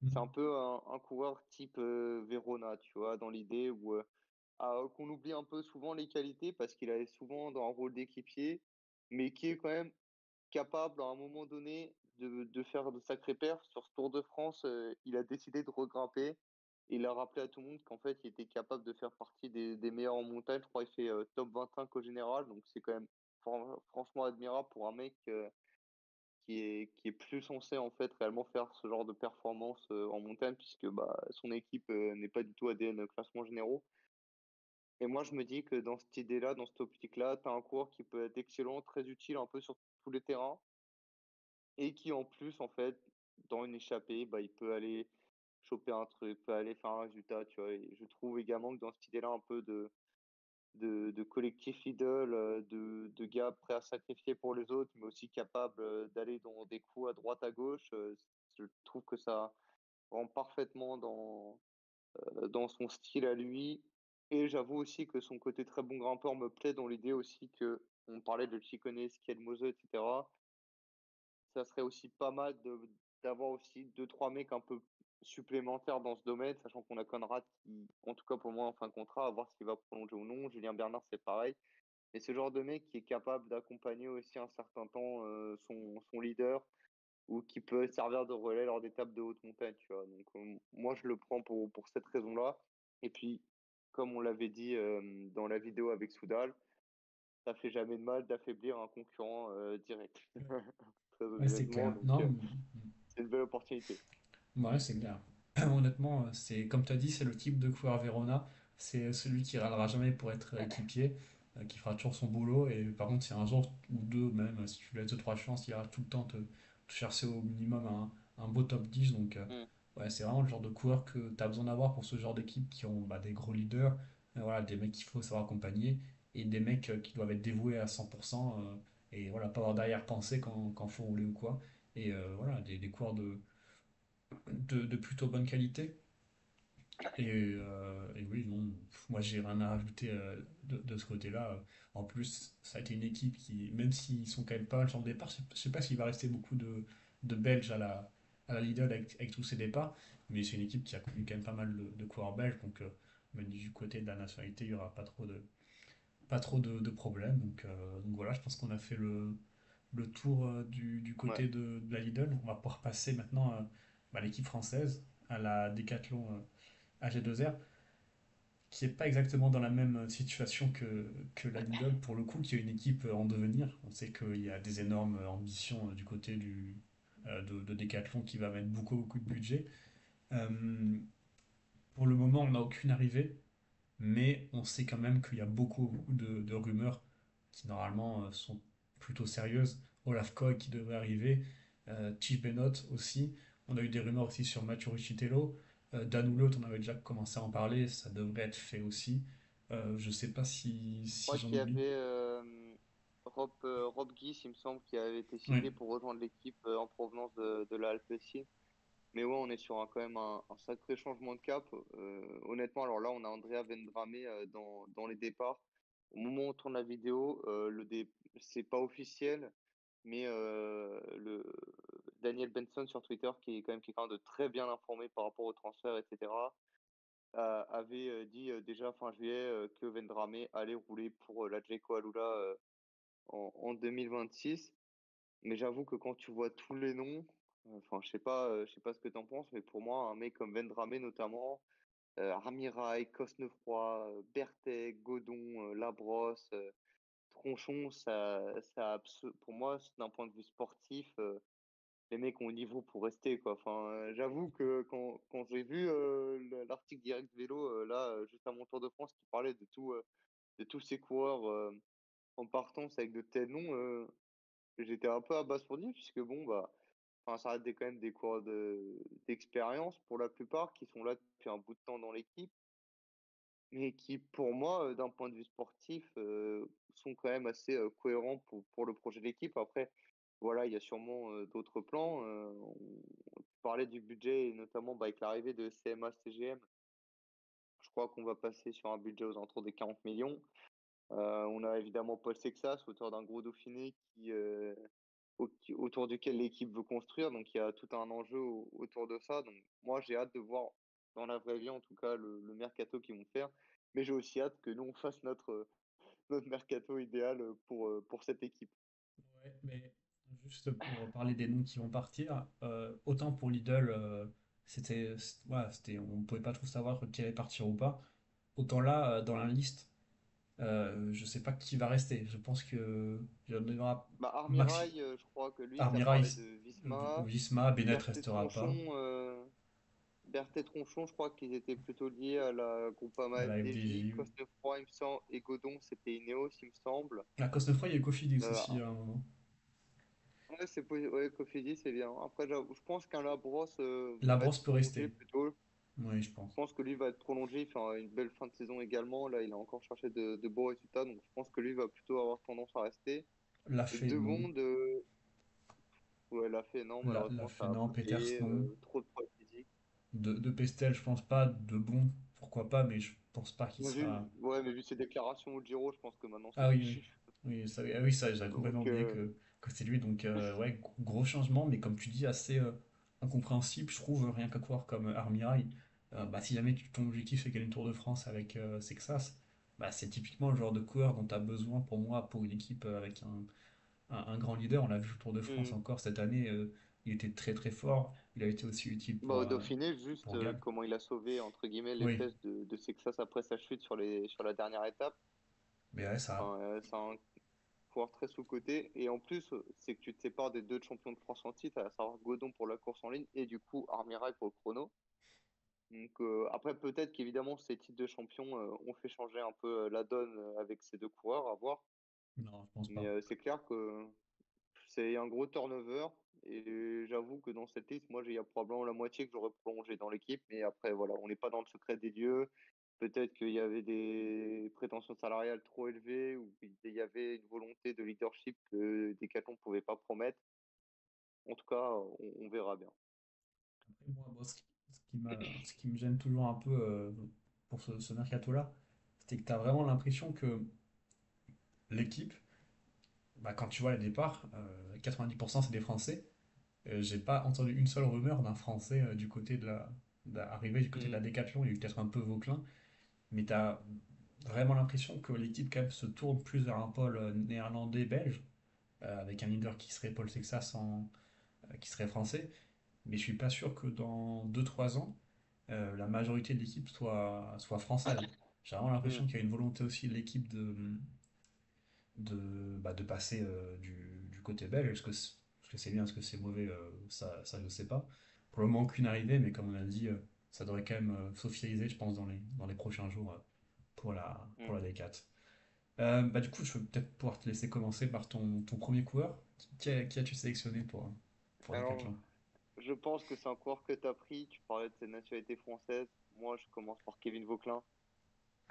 [SPEAKER 2] C'est un
[SPEAKER 1] Mm.
[SPEAKER 2] peu un coureur type Verona, tu vois, dans l'idée où qu'on oublie un peu souvent les qualités parce qu'il est souvent dans un rôle d'équipier, mais qui est quand même capable à un moment donné de faire de sacrés perfs. Sur ce Tour de France, il a décidé de regrimper. Il a rappelé à tout le monde qu'en fait, il était capable de faire partie des meilleurs en montagne. Je crois qu'il fait top 25 au général, donc c'est quand même franchement admirable pour un mec qui est plus censé en fait réellement faire ce genre de performance en montagne, puisque bah, son équipe n'est pas du tout ADN classement généraux. Et moi, je me dis que dans cette idée-là, dans cette optique-là, tu as un coureur qui peut être excellent, très utile un peu sur tous les terrains, et qui en plus, en fait, dans une échappée, bah, il peut aller choper un truc, peut aller faire un résultat, tu vois. Et je trouve également que dans cette idée-là, un peu de collectif idole, de gars prêts à sacrifier pour les autres, mais aussi capables d'aller dans des coups à droite, à gauche, je trouve que ça rentre parfaitement dans son style à lui. Et j'avoue aussi que son côté très bon grimpeur me plaît dans l'idée aussi que on parlait de Ciccone, Schiedmose, etc. Ça serait aussi pas mal d'avoir aussi deux, trois mecs un peu supplémentaires dans ce domaine, sachant qu'on a Conrad qui, en tout cas pour moi, en fin de contrat, à voir s'il va prolonger ou non. Julien Bernard, c'est pareil. Et ce genre de mec qui est capable d'accompagner aussi un certain temps son leader ou qui peut servir de relais lors d'étapes de haute montagne, tu vois. Donc moi, je le prends pour cette raison-là. Et puis, comme on l'avait dit dans la vidéo avec Soudal, ça fait jamais de mal d'affaiblir un concurrent direct. Très
[SPEAKER 1] Ouais, c'est
[SPEAKER 2] honnêtement,
[SPEAKER 1] clair.
[SPEAKER 2] donc
[SPEAKER 1] Non,
[SPEAKER 2] c'est une belle opportunité.
[SPEAKER 1] ouais, c'est clair. Honnêtement, c'est comme tu as dit, c'est le type de coureur Verona. C'est celui qui râlera jamais pour être équipier, qui fera toujours son boulot. Et par contre, si un jour ou deux, même si tu lui laisses deux, trois chances, il ira tout le temps te chercher au minimum un beau top 10. Donc,
[SPEAKER 2] Mm.
[SPEAKER 1] ouais, c'est vraiment le genre de coureur que tu as besoin d'avoir pour ce genre d'équipe qui ont bah, des gros leaders, voilà, des mecs qu'il faut savoir accompagner et des mecs qui doivent être dévoués à 100%, et voilà, pas avoir d'arrière-pensée quand faut rouler ou quoi. Et voilà, des coureurs de plutôt bonne qualité. Et oui, non, moi j'ai rien à rajouter de ce côté-là. En plus, ça a été une équipe qui, même s'ils sont quand même pas mal sur le départ, je sais pas s'il va rester beaucoup de Belges à la Lidl avec tous ces départs, mais c'est une équipe qui a connu quand même pas mal de coureurs belges, donc même du côté de la nationalité, il n'y aura pas trop de problèmes. Donc voilà, je pense qu'on a fait le tour du
[SPEAKER 2] Ouais.
[SPEAKER 1] côté de la Lidl. On va pouvoir passer maintenant à l'équipe française, à la Décathlon AG2R, qui n'est pas exactement dans la même situation que la Lidl, pour le coup, qui est une équipe en devenir. On sait qu'il y a des énormes ambitions du côté de Decathlon qui va mettre beaucoup de budget. Euh, pour le moment, on n'a aucune arrivée, mais on sait quand même qu'il y a beaucoup de rumeurs qui normalement sont plutôt sérieuses. Olaf Koy qui devrait arriver, Tish Bennett aussi. On a eu des rumeurs aussi sur Mathieu Ruchitello. Dan Hulot, on avait déjà commencé à en parler, ça devrait être fait aussi. Je sais pas
[SPEAKER 2] Je
[SPEAKER 1] si
[SPEAKER 2] crois
[SPEAKER 1] j'en
[SPEAKER 2] qu'il y
[SPEAKER 1] oublie.
[SPEAKER 2] avait Rob Guiss, il me semble, qui avait été
[SPEAKER 1] Oui,
[SPEAKER 2] cité pour rejoindre l'équipe en provenance de la Alpecin. Mais ouais, on est sur quand même un sacré changement de cap. Honnêtement, alors là, on a Andrea Vendrame dans les départs. Au moment où on tourne la vidéo, c'est pas officiel, mais Daniel Benson sur Twitter, qui est quand même quelqu'un de très bien informé par rapport au transfert, etc., avait dit déjà fin juillet que Vendrame allait rouler pour la Jayco Alula en 2026. Mais j'avoue que quand tu vois tous les noms, enfin, je sais pas ce que tu en penses, mais pour moi, un mec comme Vendrame notamment, Armirail, Cosnefroy, Berthet, Godon, Labrosse, Tronchon, pour moi, d'un point de vue sportif, les mecs ont le niveau pour rester, quoi. Enfin, j'avoue que quand j'ai vu l'article Direct Vélo, là, juste à mon Tour de France, qui parlait de tous ces coureurs en partance avec de tels noms, j'étais un peu abasourdi, puisque bon, bah, enfin, ça reste quand même des coureurs d'expérience pour la plupart, qui sont là depuis un bout de temps dans l'équipe, mais qui, pour moi, d'un point de vue sportif, sont quand même assez cohérents pour le projet de l'équipe. Après, voilà, il y a sûrement d'autres plans. parlais du budget et notamment avec l'arrivée de CMA-CGM, je crois qu'on va passer sur un budget aux alentours des 40 millions. On a évidemment Paul Sexas, auteur d'un gros Dauphiné autour duquel l'équipe veut construire. Donc il y a tout un enjeu autour de ça. Donc moi j'ai hâte de voir dans la vraie vie en tout cas le mercato qu'ils vont faire. Mais j'ai aussi hâte que nous on fasse notre mercato idéal pour cette équipe.
[SPEAKER 1] Ouais, mais juste pour parler des noms qui vont partir, autant pour Lidl, voilà, on ne pouvait pas trop savoir qui allait partir ou pas. Autant là, dans la liste, je sais pas qui va rester. Je pense que il y en aura
[SPEAKER 2] Bah,
[SPEAKER 1] maxi.
[SPEAKER 2] Armirail, je crois que lui, ça
[SPEAKER 1] Armira,
[SPEAKER 2] parlait de Visma.
[SPEAKER 1] Visma, Bennett
[SPEAKER 2] Berthet
[SPEAKER 1] restera pas.
[SPEAKER 2] Tronchon, Berthet Tronchon, je crois qu'ils étaient plutôt liés à la Groupama
[SPEAKER 1] La
[SPEAKER 2] FDJ.
[SPEAKER 1] FDJ.
[SPEAKER 2] Cosnefroy, il me semble, et Godon, c'était Ineos, il me semble.
[SPEAKER 1] La Cosnefroy, il y a eu Cofidis
[SPEAKER 2] Euh,
[SPEAKER 1] aussi à un moment.
[SPEAKER 2] ouais, ouais, Cofidis, c'est bien. Après, je pense qu'un Labrosse
[SPEAKER 1] La
[SPEAKER 2] va être
[SPEAKER 1] Brosse peut
[SPEAKER 2] prolongé
[SPEAKER 1] rester.
[SPEAKER 2] plutôt.
[SPEAKER 1] Oui, je
[SPEAKER 2] Je
[SPEAKER 1] pense.
[SPEAKER 2] pense que lui va être prolongé. Il fait une belle fin de saison également. Là, il a encore cherché de beaux résultats. Donc, je pense que lui va plutôt avoir tendance à rester.
[SPEAKER 1] La
[SPEAKER 2] Et
[SPEAKER 1] Fée, non.
[SPEAKER 2] Devon, ouais, l'a fait, non,
[SPEAKER 1] La
[SPEAKER 2] malheureusement,
[SPEAKER 1] Fée,
[SPEAKER 2] ça a
[SPEAKER 1] non. Peters,
[SPEAKER 2] bloqué.
[SPEAKER 1] non.
[SPEAKER 2] Trop de problèmes physiques.
[SPEAKER 1] De Pestel, je pense pas. De Bon, pourquoi pas, mais je pense pas qu'il sera.
[SPEAKER 2] Ouais, mais vu ses déclarations au Giro, je pense que maintenant c'est
[SPEAKER 1] Ah oui, oui.
[SPEAKER 2] fichu.
[SPEAKER 1] Oui, ça, ah oui, ça j'avais complètement
[SPEAKER 2] Donc,
[SPEAKER 1] oublié que c'est lui. Donc, ouais, gros changement, mais comme tu dis, assez incompréhensible, je trouve, rien qu'à voir comme Armirail. Bah, si jamais ton objectif c'est gagner une Tour de France avec Sexas, bah, c'est typiquement le genre de coureur dont tu as besoin pour moi, pour une équipe avec un grand leader. On l'a vu au Tour de France
[SPEAKER 2] hmm.
[SPEAKER 1] encore cette année, il était très très fort. Il a été aussi utile
[SPEAKER 2] Bah, au Dauphiné, juste
[SPEAKER 1] pour Gap.
[SPEAKER 2] comment il a sauvé, entre guillemets, les
[SPEAKER 1] Oui,
[SPEAKER 2] fesses de Sexas après sa chute sur la dernière étape.
[SPEAKER 1] mais ouais, ça.
[SPEAKER 2] Enfin, c'est un coureur très sous-coté. Et en plus, c'est que tu te sépares des deux champions de France en titre, à savoir Godon pour la course en ligne et du coup Armirail pour le chrono. Donc, après, peut-être qu'évidemment, ces titres de champion ont fait changer un peu la donne avec ces deux coureurs, à voir.
[SPEAKER 1] Non, je pense
[SPEAKER 2] Mais
[SPEAKER 1] pas.
[SPEAKER 2] c'est clair que c'est un gros turnover. Et j'avoue que dans cette liste, moi, il y a probablement la moitié que j'aurais prolongé dans l'équipe. Mais après, voilà, on n'est pas dans le secret des dieux. Peut-être qu'il y avait des prétentions salariales trop élevées ou qu'il y avait une volonté de leadership que Decathlon ne pouvait pas promettre. En tout cas, on verra bien.
[SPEAKER 1] Après, moi, bon, ce qui me gêne toujours un peu pour ce mercato-là, c'est que tu as vraiment l'impression que l'équipe, bah, quand tu vois les départs, 90% c'est des Français. J'ai pas entendu une seule rumeur d'un Français du côté arrivé du côté de la
[SPEAKER 2] Mm.
[SPEAKER 1] Décathlon. Il y a eu peut-être un peu Vauclin, mais tu as vraiment l'impression que l'équipe quand même se tourne plus vers un pôle néerlandais-belge, avec un leader qui serait Paul Sexas qui serait français. Mais je suis pas sûr que dans 2 3 ans, la majorité de l'équipe soit française. J'ai vraiment l'impression
[SPEAKER 2] Mm.
[SPEAKER 1] qu'il y a une volonté aussi de l'équipe de passer du côté belge. Est-ce que c'est bien, est-ce que c'est mauvais, ça je ne sais pas. Pour le moment, aucune arrivée, mais comme on a dit, ça devrait quand même s'officialiser, je pense, dans les prochains jours pour
[SPEAKER 2] Mm.
[SPEAKER 1] la D4. Bah, du coup, je vais peut-être pouvoir te laisser commencer par ton premier coureur. Qui as-tu sélectionné pour
[SPEAKER 2] Alors,
[SPEAKER 1] Decathlon?
[SPEAKER 2] je pense que c'est un coureur que tu as pris. Tu parlais de ses nationalités françaises. Moi, je commence par Kevin Vauclin.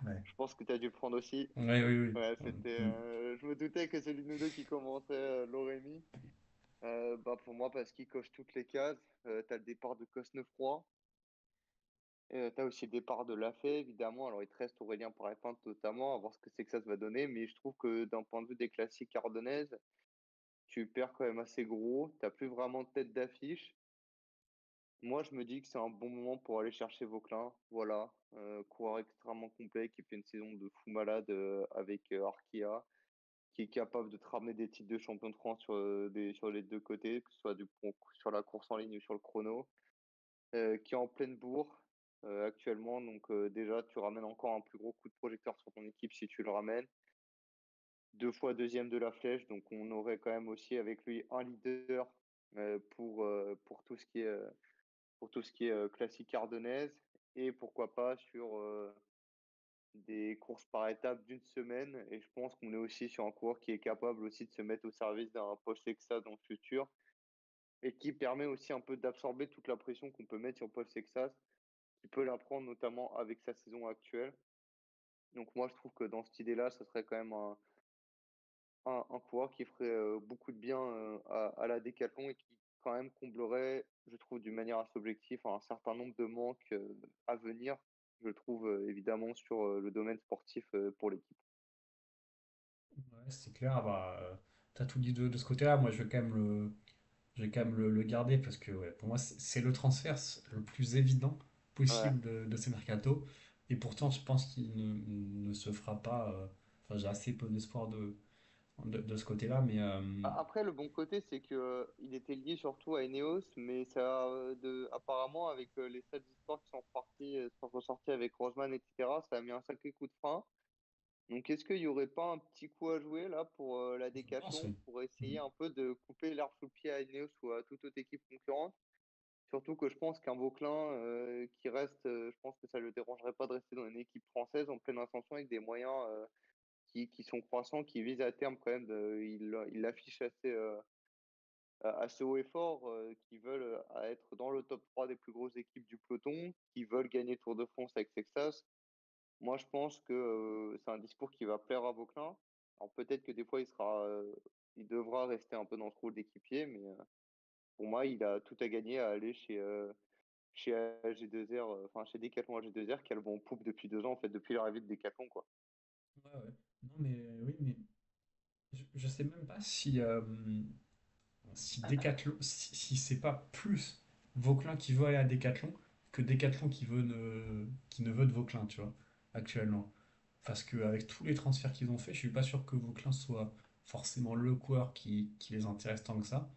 [SPEAKER 1] Ouais.
[SPEAKER 2] Je pense que tu as dû le prendre aussi.
[SPEAKER 1] Oui, oui, oui.
[SPEAKER 2] Ouais, je me doutais que c'est l'une de nous deux qui commençait l'Orémy. Bah, pour moi, parce qu'il coche toutes les cases. Tu as le départ de Cosnefroy. Tu as aussi le départ de Lafay, évidemment. Alors, il te reste Aurélien Paré-Pinte notamment, à voir ce que c'est que ça va donner. Mais je trouve que d'un point de vue des classiques ardennaises, tu perds quand même assez gros. T'as plus vraiment de tête d'affiche. Moi, je me dis que c'est un bon moment pour aller chercher Vauclin. Voilà, coureur extrêmement complet qui fait une saison de fou malade avec Arkea, qui est capable de te ramener des titres de champion de France sur les deux côtés, que ce soit sur la course en ligne ou sur le chrono, qui est en pleine bourre actuellement. Donc déjà, tu ramènes encore un plus gros coup de projecteur sur ton équipe si tu le ramènes. 2 fois deuxième de la flèche, donc on aurait quand même aussi avec lui un leader pour tout ce qui est classique ardennaise et pourquoi pas sur des courses par étapes d'une semaine. Et je pense qu'on est aussi sur un coureur qui est capable aussi de se mettre au service d'un Paul Sexas dans le futur et qui permet aussi un peu d'absorber toute la pression qu'on peut mettre sur Paul Sexas, qui peut la prendre notamment avec sa saison actuelle. Donc moi, je trouve que dans cette idée-là, ce serait quand même un coureur qui ferait beaucoup de bien à la Décathlon et qui quand même comblerait, je trouve, d'une manière assez objective, un certain nombre de manques à venir, je trouve, évidemment, sur le domaine sportif pour l'équipe.
[SPEAKER 1] Ouais, c'est clair, bah, t'as tout dit de ce côté-là. Moi, je vais quand même le garder parce que ouais, pour moi, c'est le transfert le plus évident
[SPEAKER 2] Ouais.
[SPEAKER 1] possible de ces mercatos. Et pourtant, je pense qu'il ne se fera pas. Enfin, j'ai assez peu d'espoir de ce côté-là, mais
[SPEAKER 2] Après, le bon côté, c'est que il était lié surtout à Ineos, mais ça, apparemment, avec les sales histoires qui sont ressorties avec Roseman, etc., ça a mis un sacré coup de frein. Donc, est-ce qu'il n'y aurait pas un petit coup à jouer là pour la
[SPEAKER 1] je pense,
[SPEAKER 2] Décathlon
[SPEAKER 1] oui.
[SPEAKER 2] pour
[SPEAKER 1] Mm.
[SPEAKER 2] essayer un peu de couper l'herbe sous le pied à Ineos ou à toute autre équipe concurrente? Surtout que je pense qu'un Vauclin qui reste, je pense que ça ne le dérangerait pas de rester dans une équipe française en pleine ascension avec des moyens qui sont croissants, qui visent à terme quand même, il l'affiche assez haut et fort, qui veulent être dans le top 3 des plus grosses équipes du peloton, qui veulent gagner Tour de France avec Texas. Moi, je pense que c'est un discours qui va plaire à Vauclin. Alors peut-être que des fois, il devra rester un peu dans ce rôle d'équipier, mais pour moi, il a tout à gagner à aller chez AG2R, enfin chez Decathlon AG2R, qui a le vent en poupe depuis 2 ans, en fait, depuis l'arrivée de Decathlon, quoi.
[SPEAKER 1] Ouais, ouais. Non, mais oui, mais je sais même pas si Decathlon, si c'est pas plus Vauclin qui veut aller à Decathlon que Decathlon qui ne veut de Vauclin, tu vois, actuellement. Parce qu'avec tous les transferts qu'ils ont fait, je suis pas sûr que Vauclin soit forcément le coureur qui les intéresse tant que ça.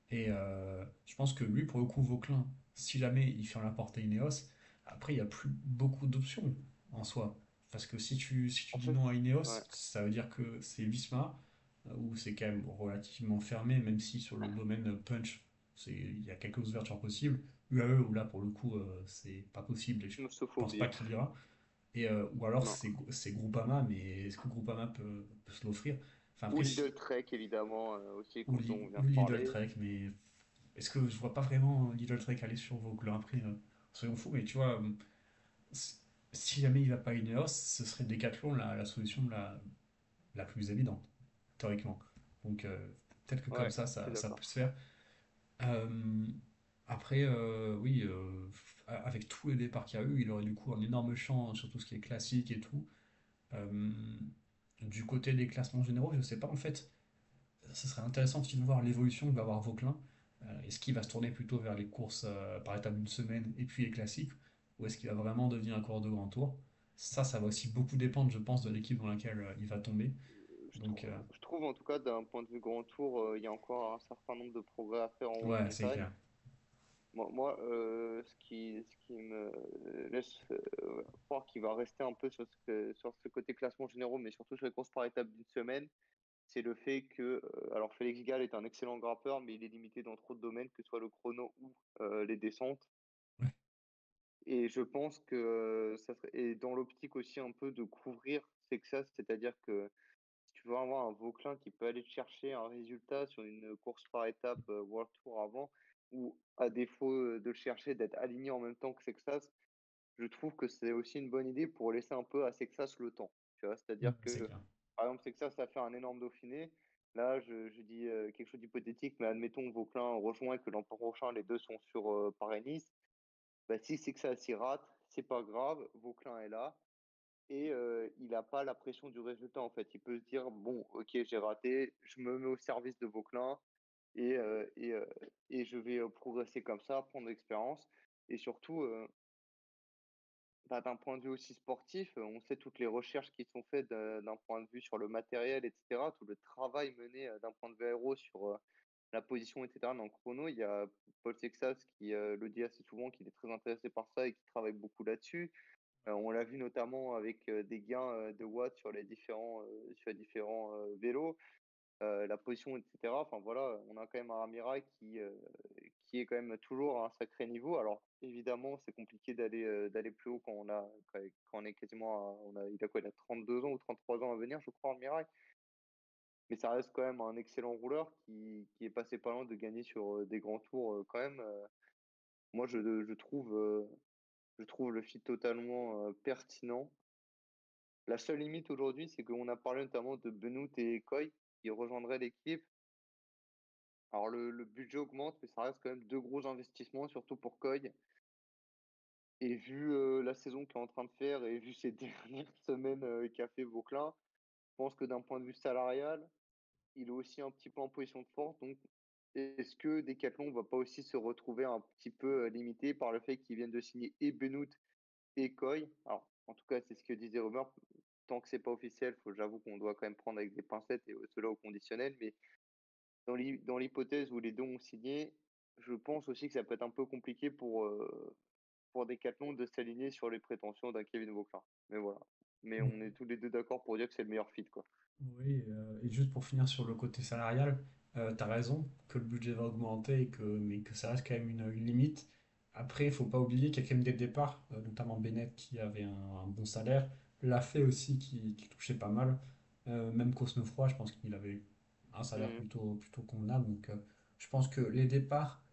[SPEAKER 1] Et je pense que lui, pour le coup, Vauclin, si jamais il ferme la porte à Ineos, après, il n'y a plus beaucoup d'options en soi. Parce que si tu
[SPEAKER 2] En
[SPEAKER 1] dis
[SPEAKER 2] fait,
[SPEAKER 1] non à
[SPEAKER 2] ouais.
[SPEAKER 1] Ineos, ça veut dire que c'est Visma, où c'est quand même relativement fermé, même si sur le domaine punch, il y a quelques ouvertures possibles. UAE, où là, pour le coup, c'est pas possible et je
[SPEAKER 2] Sauf faut
[SPEAKER 1] pense pas
[SPEAKER 2] oublier.
[SPEAKER 1] qu'il ira. Et, ou alors
[SPEAKER 2] Non.
[SPEAKER 1] c'est Groupama, mais est-ce que Groupama peut se l'offrir? Enfin,
[SPEAKER 2] Ou
[SPEAKER 1] après,
[SPEAKER 2] Lidl Trek, évidemment, aussi, dont on vient
[SPEAKER 1] Ou
[SPEAKER 2] de
[SPEAKER 1] Lidl
[SPEAKER 2] parler.
[SPEAKER 1] Trek, mais est-ce que je vois pas vraiment Lidl Trek aller sur Vauclin après? Soyons fous, mais tu vois, si si jamais il va pas à Ineos, ce serait Decathlon la solution la plus évidente, théoriquement. Donc peut-être que comme
[SPEAKER 2] Ouais, je suis
[SPEAKER 1] ça
[SPEAKER 2] d'accord.
[SPEAKER 1] peut se faire. Euh, après, oui, avec tous les départs qu'il y a eu, il aurait du coup un énorme champ sur tout ce qui est classique et tout. Euh, du côté des classements généraux, je sais pas en fait. Ce serait intéressant aussi de voir l'évolution que va avoir Vauclin. Est-ce qu'il va se tourner plutôt vers les courses par étapes d'une semaine et puis les classiques, ou est-ce qu'il va vraiment devenir un coureur de grand tour? Ça va aussi beaucoup dépendre, je pense, de l'équipe dans laquelle il va tomber. Donc,
[SPEAKER 2] Je trouve en tout cas, d'un point de vue grand tour, il y a encore un certain nombre de progrès à faire en haut de
[SPEAKER 1] ouais, c'est
[SPEAKER 2] montagne.
[SPEAKER 1] clair.
[SPEAKER 2] Ce qui me laisse croire qu'il va rester un peu sur ce côté classement généraux, mais surtout sur les courses par étapes d'une semaine, c'est le fait que, alors Félix Gall est un excellent grimpeur, mais il est limité dans trop de domaines, que ce soit le chrono ou les descentes.
[SPEAKER 1] Ouais.
[SPEAKER 2] Et je pense que ça serait, et dans l'optique aussi un peu de couvrir Texas, c'est-à-dire que si tu veux avoir un Vauclin qui peut aller te chercher un résultat sur une course par étape World Tour avant, ou à défaut de le chercher, d'être aligné en même temps que Texas, je trouve que c'est aussi une bonne idée pour laisser un peu à Texas le temps. Tu vois,
[SPEAKER 1] Ouais,
[SPEAKER 2] c'est-à-dire
[SPEAKER 1] c'est
[SPEAKER 2] que,
[SPEAKER 1] clair.
[SPEAKER 2] par exemple, Texas a fait un énorme Dauphiné. Là, je dis quelque chose d'hypothétique, mais admettons que Vauclin rejoint et que l'an prochain, les deux sont sur Paris-Nice. Bah, si Texas s'y rate, c'est pas grave, Vauclin est là et il n'a pas la pression du résultat en fait. Il peut se dire bon, ok, j'ai raté, je me mets au service de Vauclin et, euh, et, euh, et je vais progresser comme ça, prendre l'expérience. Et surtout, bah, d'un point de vue aussi sportif, on sait toutes les recherches qui sont faites d'un point de vue sur le matériel, etc. Tout le travail mené d'un point de vue aéro sur la position, etc. dans le chrono. Il y a Paul Sexas qui le dit assez souvent, qu'il est très intéressé par ça et qui travaille beaucoup là-dessus. On l'a vu notamment avec des gains de watts sur les différents vélos, la position, etc. Enfin voilà, on a quand même un Amiral qui est quand même toujours à un sacré niveau. Alors évidemment, c'est compliqué d'aller plus haut quand on est quasiment il a quoi, il a 32 ans ou 33 ans à venir, je crois, Amiral. Mais ça reste quand même un excellent rouleur qui est passé pas loin de gagner sur des grands tours quand même. Moi, je trouve le fit totalement pertinent. La seule limite aujourd'hui, c'est qu'on a parlé notamment de Benoît et Coy qui rejoindraient l'équipe. Alors le budget augmente, mais ça reste quand même 2 gros investissements, surtout pour Coy. Et vu, la saison qu'il est en train de faire et vu ces dernières semaines, qu'a fait Vauclin, je pense que d'un point de vue salarial, il est aussi un petit peu en position de force. Donc est-ce que Decathlon va pas aussi se retrouver un petit peu, limité par le fait qu'ils viennent de signer et Benoît et Coy? Alors, en tout cas, c'est ce que disent les rumeurs. Tant que c'est pas officiel, j'avoue qu'on doit quand même prendre avec des pincettes et cela au conditionnel. Mais dans l'hypothèse où les 2 ont signé, je pense aussi que ça peut être un peu compliqué pour Decathlon de s'aligner sur les prétentions d'un Kevin Vauclin. Mais voilà. Mais on est tous les 2 d'accord pour dire que c'est le meilleur fit, quoi.
[SPEAKER 1] Oui, et juste pour finir sur le côté salarial, tu as raison que le budget va augmenter, mais que ça reste quand même une limite. Après, il faut pas oublier qu'il y a quand même des départs, notamment Bennett qui avait un bon salaire, Lafay aussi qui touchait pas mal, même Cosnefroy, je pense qu'il avait un salaire
[SPEAKER 2] Mmh.
[SPEAKER 1] plutôt convenable. Donc, je pense que les départs,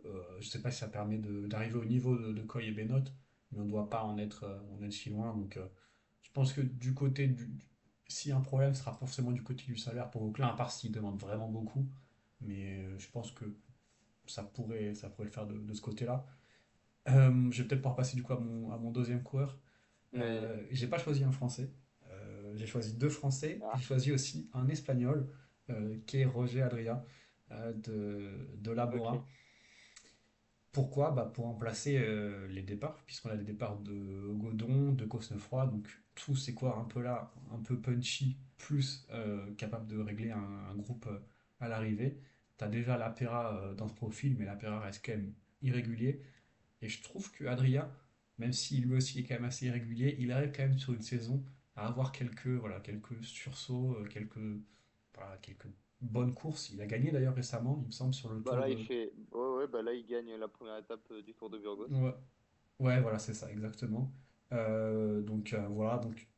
[SPEAKER 1] je sais pas si ça permet d'arriver au niveau de Coy et Bennett, mais on ne doit pas en être si loin. Donc, je pense que si un problème ce sera forcément du côté du salaire pour Auclin, à part s'il demande vraiment beaucoup. Mais je pense que ça pourrait le faire de ce côté-là. Je vais peut-être pouvoir passer du coup à mon deuxième coureur.
[SPEAKER 2] Oui.
[SPEAKER 1] J'ai pas choisi un Français. J'ai choisi deux Français et
[SPEAKER 2] Ah,
[SPEAKER 1] j'ai choisi aussi un Espagnol qui est Roger Adria de
[SPEAKER 2] OK.
[SPEAKER 1] Labora. Pourquoi? Bah, pour remplacer les départs, puisqu'on a des départs de Godon, de Cosnefroy, donc tous ces coureurs un peu là, un peu punchy, plus capables de régler un groupe à l'arrivée. Tu as déjà l'Apera dans ce profil, mais l'Apera reste quand même irrégulier. Et je trouve que Adrien, même s'il lui aussi est quand même assez irrégulier, il arrive quand même sur une saison à avoir quelques sursauts, quelques bonnes courses. Il a gagné d'ailleurs récemment, il me semble, sur le
[SPEAKER 2] Bah
[SPEAKER 1] tour
[SPEAKER 2] là, il
[SPEAKER 1] de.
[SPEAKER 2] fait ouais, ouais, bah là, il gagne la première étape, du Tour de Burgos.
[SPEAKER 1] Ouais, ouais, voilà, c'est ça, exactement. Voilà, donc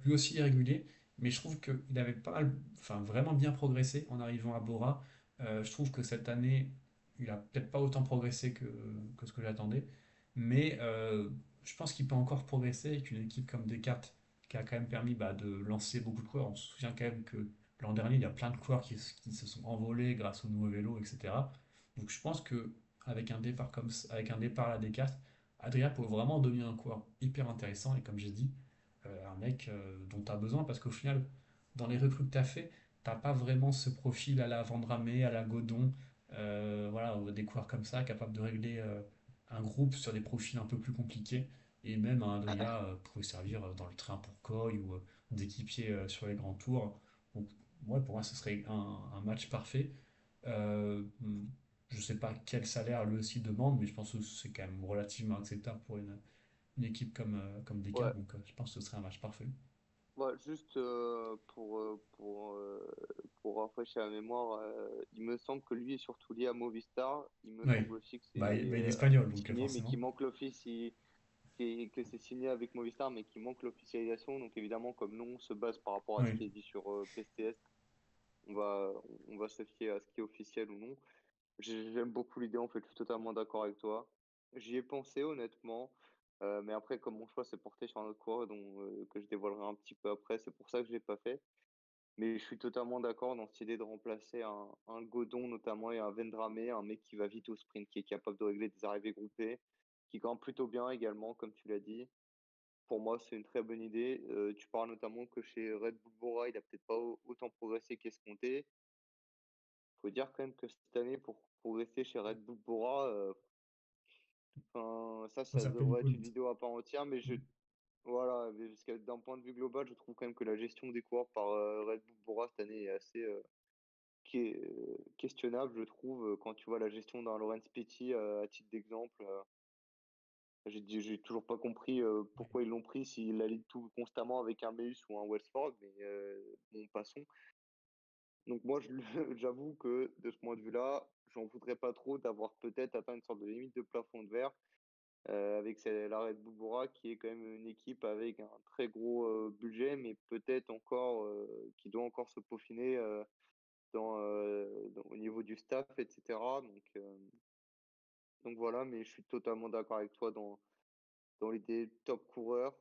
[SPEAKER 1] lui aussi irrégulier, mais je trouve qu'il avait pas mal, enfin vraiment bien progressé en arrivant à Bora. Je trouve que cette année, il a peut-être pas autant progressé que ce que j'attendais, mais je pense qu'il peut encore progresser avec une équipe comme Descartes qui a quand même permis bah, de lancer beaucoup de coureurs. On se souvient quand même que l'an dernier, il y a plein de coureurs qui se sont envolés grâce au nouveau vélo, etc. Donc je pense que avec un départ à la Descartes, Adrien peut vraiment devenir un coureur hyper intéressant et comme j'ai dit, un mec dont tu as besoin parce qu'au final, dans les recrues que tu as fait, t'as pas vraiment ce profil à la Vendramé, à la Godon, voilà, des coureurs comme ça, capables de régler un groupe sur des profils un peu plus compliqués. Et même un Adria pourrait servir dans le train pour Coy ou d'équipier sur les grands tours. Donc, ouais, pour moi, ce serait un match parfait. Euh, je sais pas quel salaire lui aussi demande, mais je pense que c'est quand même relativement acceptable pour une équipe comme
[SPEAKER 2] Ouais.
[SPEAKER 1] Descartes. Donc je pense que ce serait un match parfait.
[SPEAKER 2] Bah, juste, pour rafraîchir la mémoire, il me semble que lui est surtout lié à Movistar. Il me
[SPEAKER 1] Oui,
[SPEAKER 2] semble aussi que
[SPEAKER 1] bah, il est
[SPEAKER 2] c'est,
[SPEAKER 1] espagnol, donc
[SPEAKER 2] signé, mais
[SPEAKER 1] forcément.
[SPEAKER 2] qu'il manque que c'est signé avec Movistar, mais qu'il manque l'officialisation. Donc évidemment, comme nous, on se base par rapport à ce
[SPEAKER 1] Oui,
[SPEAKER 2] qui est dit sur, PSTS, on va on va se fier à ce qui est officiel ou non. J'aime beaucoup l'idée, en fait, je suis totalement d'accord avec toi. J'y ai pensé honnêtement, mais après comme mon choix s'est porté sur un autre coureur que je dévoilerai un petit peu après, c'est pour ça que je l'ai pas fait. Mais je suis totalement d'accord dans cette idée de remplacer un Godon notamment et un Vendramé, un mec qui va vite au sprint, qui est capable de régler des arrivées groupées, qui grimpe plutôt bien également, comme tu l'as dit. Pour moi, c'est une très bonne idée. Tu parles notamment que chez Red Bull Bora, il a peut-être pas autant progressé qu'escompté. Faut dire quand même que cette année, pour progresser chez Red Bull Bora, enfin,
[SPEAKER 1] ça
[SPEAKER 2] ça
[SPEAKER 1] s'appelle une
[SPEAKER 2] devrait être
[SPEAKER 1] point.
[SPEAKER 2] une vidéo à part entière, mais voilà, mais parce que d'un point de vue global, je trouve quand même que la gestion des coureurs par Red Bull Bora cette année est assez questionnable, je trouve. Quand tu vois la gestion d'un Laurent Petty, à titre d'exemple, j'ai toujours pas compris pourquoi ils l'ont pris s'ils allient tout constamment avec un Meus ou un Westford, mais bon, passons. Donc moi, j'avoue que de ce point de vue-là, j'en voudrais pas trop d'avoir peut-être atteint une sorte de limite de plafond de verre avec la Red Bull Bora qui est quand même une équipe avec un très gros budget, mais peut-être encore qui doit encore se peaufiner au niveau du staff, etc. Donc voilà, mais je suis totalement d'accord avec toi dans l'idée top coureur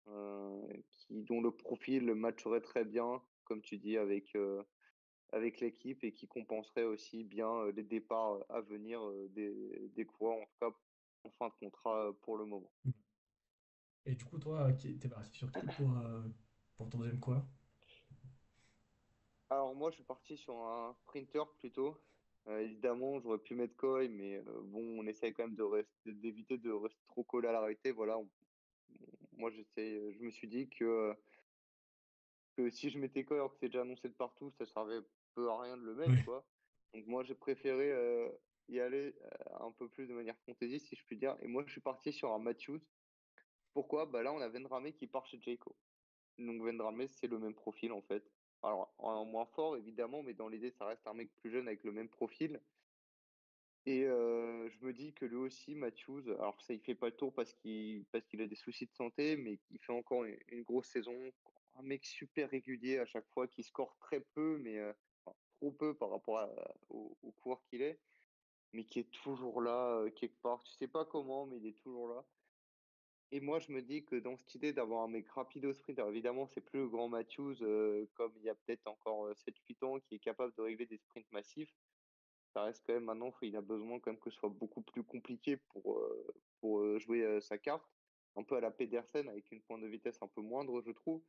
[SPEAKER 2] dont le profil matcherait très bien, comme tu dis, avec avec l'équipe et qui compenserait aussi bien les départs à venir des coureurs, en tout cas en fin de contrat pour le moment.
[SPEAKER 1] Et du coup, toi, t'es parti sur qui pour ton deuxième coureur?
[SPEAKER 2] Alors moi, je suis parti sur un sprinter plutôt. Évidemment, j'aurais pu mettre Coy, mais bon, on essaye quand même d'éviter de rester trop collé à la réalité. Voilà, moi, je me suis dit que si je mettais Coy alors que c'est déjà annoncé de partout, ça servait peu à rien de le mettre,
[SPEAKER 1] Oui.
[SPEAKER 2] quoi. Donc moi, j'ai préféré y aller un peu plus de manière fantasy, si je puis dire. Et moi, je suis parti sur un Matthews. Pourquoi? Bah là, on a Vendrame qui part chez Jayco. Donc Vendrame, c'est le même profil en fait. Alors, en moins fort évidemment, mais dans l'idée, ça reste un mec plus jeune avec le même profil. Et je me dis que lui aussi, Matthews, alors ça, il fait pas le tour parce qu'il a des soucis de santé, mais il fait encore une grosse saison. Un mec super régulier à chaque fois, qui score très peu, mais enfin, trop peu par rapport au coureur qu'il est, mais qui est toujours là quelque part. Tu sais pas comment, mais il est toujours là. Et moi, je me dis que dans cette idée d'avoir un mec rapide au sprint, alors évidemment, c'est plus le grand Matthews comme il y a peut-être encore 7-8 ans qui est capable de régler des sprints massifs. Ça reste quand même maintenant, il a besoin quand même que ce soit beaucoup plus compliqué pour jouer sa carte. Un peu à la Pedersen avec une pointe de vitesse un peu moindre, je trouve.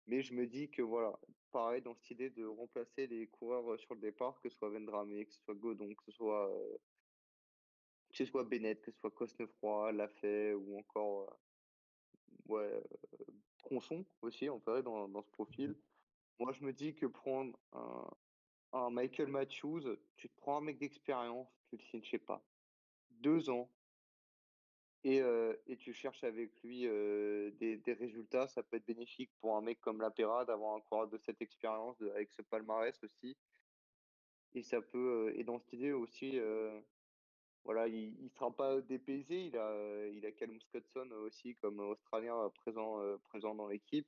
[SPEAKER 2] Mais je me dis que voilà, pareil, dans cette idée de remplacer les coureurs sur le départ, que ce soit Vendrame, que ce soit Godon, que ce soit Bennett, que ce soit Cosnefroy, Lafay ou encore ouais, Tronçon aussi, on ferait dans ce profil. Moi, je me dis que prendre un Michael Matthews, tu te prends un mec d'expérience, tu le signes, je sais pas, 2 ans, et tu cherches avec lui des résultats. Ça peut être bénéfique pour un mec comme Lapera d'avoir un coureur de cette expérience, avec ce palmarès aussi. Et ça peut, et dans cette idée aussi, voilà, il sera pas dépaysé. Il a Callum Scotson aussi comme Australien présent dans l'équipe.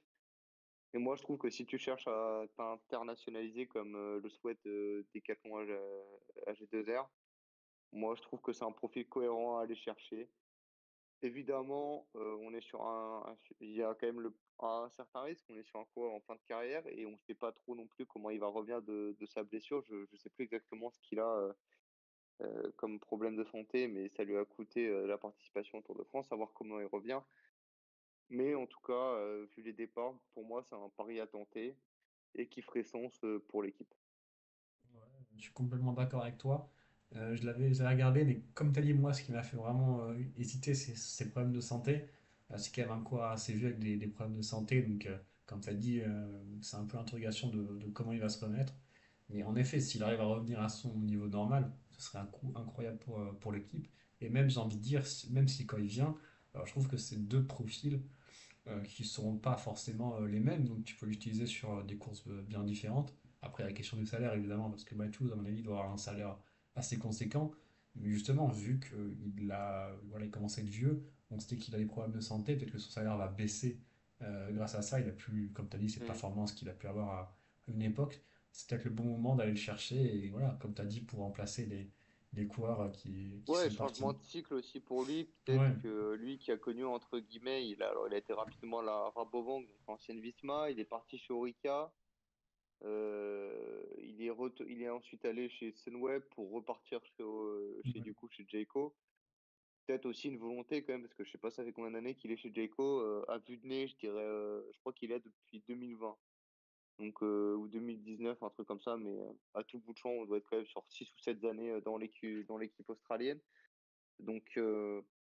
[SPEAKER 2] Et moi, je trouve que si tu cherches à t'internationaliser comme le souhaite Decathlon AG2R, moi, je trouve que c'est un profil cohérent à aller chercher. Évidemment, on est sur il y a quand même un certain risque. On est sur un coureur en fin de carrière et on ne sait pas trop non plus comment il va revenir de sa blessure. Je ne sais plus exactement ce qu'il a comme problème de santé, mais ça lui a coûté la participation au Tour de France, à voir comment il revient. Mais en tout cas, vu les départs, pour moi, c'est un pari à tenter et qui ferait sens pour l'équipe.
[SPEAKER 1] Ouais, je suis complètement d'accord avec toi. J'avais regardé, mais comme tu as dit, moi, ce qui m'a fait vraiment hésiter, c'est ses problèmes de santé. C'est quand même un coureur assez vieux avec des problèmes de santé. Donc, comme tu as dit, c'est un peu l'interrogation de comment il va se remettre. Mais en effet, s'il arrive à revenir à son niveau normal, ce serait un coup incroyable pour l'équipe. Et même, j'ai envie de dire, même si quand il vient, alors, je trouve que c'est deux profils qui ne seront pas forcément les mêmes, donc tu peux l'utiliser sur des courses bien différentes. Après, la question du salaire, évidemment, parce que Matthews, à mon avis, doit avoir un salaire assez conséquent. Mais justement, vu voilà, il commence à être vieux, on sait qu'il a des problèmes de santé, peut-être que son salaire va baisser grâce à ça. Il a plus, comme tu as dit, cette
[SPEAKER 2] Mm.
[SPEAKER 1] performance qu'il a pu avoir à une époque. C'est peut-être le bon moment d'aller le chercher. Et voilà, comme tu as dit, pour remplacer les coureurs qui
[SPEAKER 2] Ouais,
[SPEAKER 1] sont
[SPEAKER 2] changement
[SPEAKER 1] partis.
[SPEAKER 2] de cycle aussi pour lui. Peut-être
[SPEAKER 1] Ouais,
[SPEAKER 2] que lui qui a connu, entre guillemets, il a été rapidement la Rabobank, donc ancienne Visma, il est parti chez Orica. Il est ensuite allé chez Sunweb pour repartir du
[SPEAKER 1] ouais,
[SPEAKER 2] coup chez Jayco. Peut-être aussi une volonté quand même, parce que je sais pas ça fait combien d'années qu'il est chez Jayco. À vue de nez, je dirais, je crois qu'il est depuis 2020. Donc, ou 2019, un truc comme ça, mais à tout bout de champ, on doit être quand même sur 6 ou 7 années dans l'équipe australienne. Donc,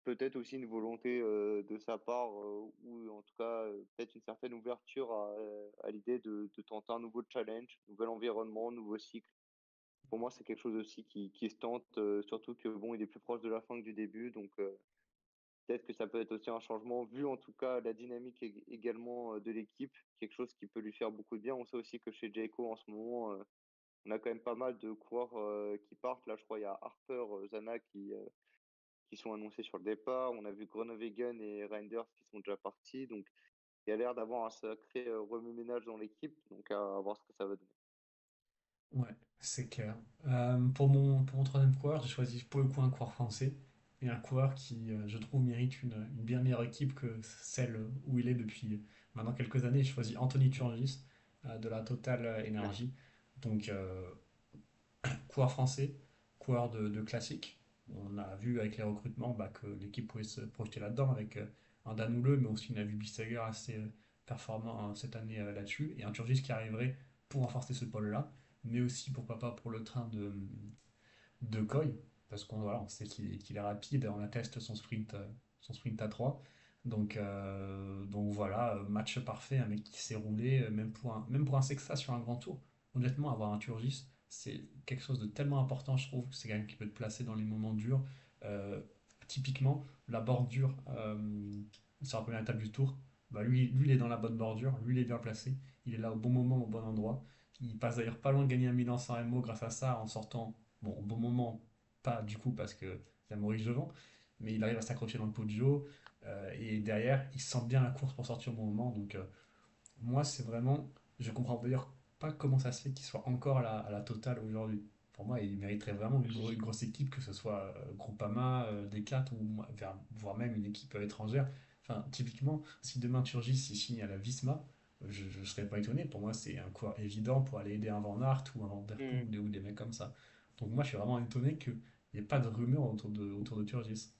[SPEAKER 2] peut-être aussi une volonté de sa part, ou en tout cas, peut-être une certaine ouverture à l'idée de tenter un nouveau challenge, nouvel environnement, nouveau cycle. Pour moi, c'est quelque chose aussi qui se tente, surtout que bon, il est plus proche de la fin que du début, donc peut-être que ça peut être aussi un changement, vu en tout cas la dynamique également de l'équipe, quelque chose qui peut lui faire beaucoup de bien. On sait aussi que chez Jayco en ce moment, on a quand même pas mal de coureurs qui partent. Là, je crois il y a Harper, Zana qui sont annoncés sur le départ. On a vu Groenewegen et Reinders qui sont déjà partis. Donc, il y a l'air d'avoir un sacré remue-ménage dans l'équipe. Donc, à voir ce que ça va donner.
[SPEAKER 1] ouais, c'est clair. Pour mon troisième coureur, j'ai choisi pour le coup un coureur français et un coureur qui, je trouve, mérite une bien meilleure équipe que celle où il est depuis maintenant quelques années. J'ai choisi Anthony Turgis de la Total Energy Donc, coureur français, coureur de classique. On a vu avec les recrutements bah, que l'équipe pouvait se projeter là-dedans avec un Danouleux, mais aussi une Avu Bistager assez performant hein, cette année là-dessus, et un Turgis qui arriverait pour renforcer ce pôle-là, mais aussi pourquoi pas pour le train de Coy, parce qu'on voilà, on sait qu'il est rapide, on atteste son sprint à 3. Donc voilà, match parfait, un mec qui s'est roulé, même pour un Sexa sur un grand tour. Honnêtement, avoir un Turgis, c'est quelque chose de tellement important, je trouve. C'est quelqu'un qui peut te placer dans les moments durs. Euh, Typiquement, la bordure sur la première étape du tour, bah lui, il est dans la bonne bordure, lui, il est bien placé, il est là au bon moment, au bon endroit. Il passe d'ailleurs pas loin de gagner un Milan San Remo grâce à ça en sortant, bon, au bon moment, pas du coup parce que il y a Maurice devant, mais il arrive à s'accrocher dans le Poggio et derrière, il sent bien la course pour sortir au bon moment. Donc moi, c'est vraiment, je comprends d'ailleurs pas comment ça se fait qu'il soit encore à la totale aujourd'hui. Pour moi, il mériterait vraiment une grosse équipe, que ce soit Groupama, Decat ou voire même une équipe étrangère. Enfin, typiquement, si demain Turgis il signe à la Visma, je ne serais pas étonné. Pour moi, c'est un coureur évident pour aller aider un Van Aert ou un Van Der Poel
[SPEAKER 2] Hmm.
[SPEAKER 1] ou des mecs comme ça. Donc moi, je suis vraiment étonné qu'il n'y ait pas de rumeur autour de Turgis.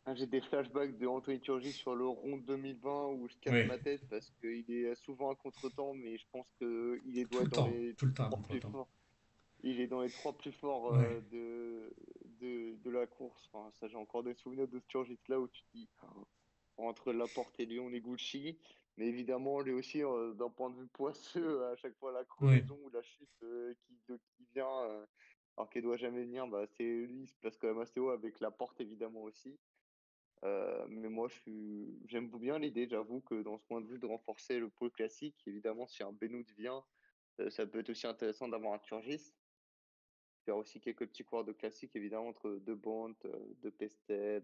[SPEAKER 2] Ah, j'ai des flashbacks de Anthony Turgis sur le rond 2020 où je casse
[SPEAKER 1] Oui,
[SPEAKER 2] ma tête parce qu'il est souvent à contre-temps, mais je pense doit être
[SPEAKER 1] tout le temps à
[SPEAKER 2] trois plus
[SPEAKER 1] contre-temps.
[SPEAKER 2] forts. Il est dans les trois plus forts
[SPEAKER 1] Ouais,
[SPEAKER 2] de la course. Enfin, ça, j'ai encore des souvenirs de Sturgis là où tu te dis entre Laporte et Lyon et Gucci. Mais évidemment, lui aussi, d'un point de vue poisseux, à chaque fois la
[SPEAKER 1] ouais,
[SPEAKER 2] crevaison ou la chute qui vient, alors qu'elle doit jamais venir, bah, c'est lui, il se place quand même assez haut avec Laporte évidemment aussi. Mais moi, j'aime bien l'idée. J'avoue que dans ce point de vue de renforcer le pôle classique, évidemment, si un Benoît vient, ça peut être aussi intéressant d'avoir un Turgis. Faire aussi quelques petits coureurs de classique, évidemment, entre De Bont, De Pestel,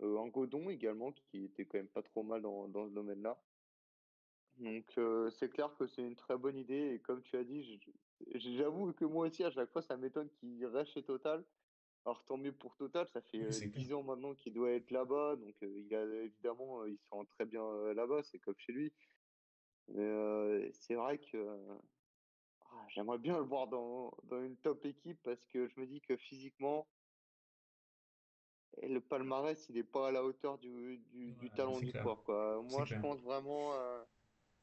[SPEAKER 2] un Godon également, qui était quand même pas trop mal dans ce domaine-là. Donc, c'est clair que c'est une très bonne idée. Et comme tu as dit, j'avoue que moi aussi, à chaque fois, ça m'étonne qu'il reste chez Total. Alors, tant mieux pour Total, ça fait
[SPEAKER 1] oui, c'est clair.
[SPEAKER 2] 10 ans maintenant qu'il doit être là-bas. Donc, évidemment, il se sent très bien là-bas, c'est comme chez lui. Mais c'est vrai que j'aimerais bien le voir dans une top équipe parce que je me dis que physiquement, et le palmarès, il n'est pas à la hauteur du
[SPEAKER 1] Ouais,
[SPEAKER 2] talent
[SPEAKER 1] c'est
[SPEAKER 2] du
[SPEAKER 1] clair.
[SPEAKER 2] coureur, quoi.
[SPEAKER 1] C'est
[SPEAKER 2] Moi, je
[SPEAKER 1] clair.
[SPEAKER 2] pense vraiment,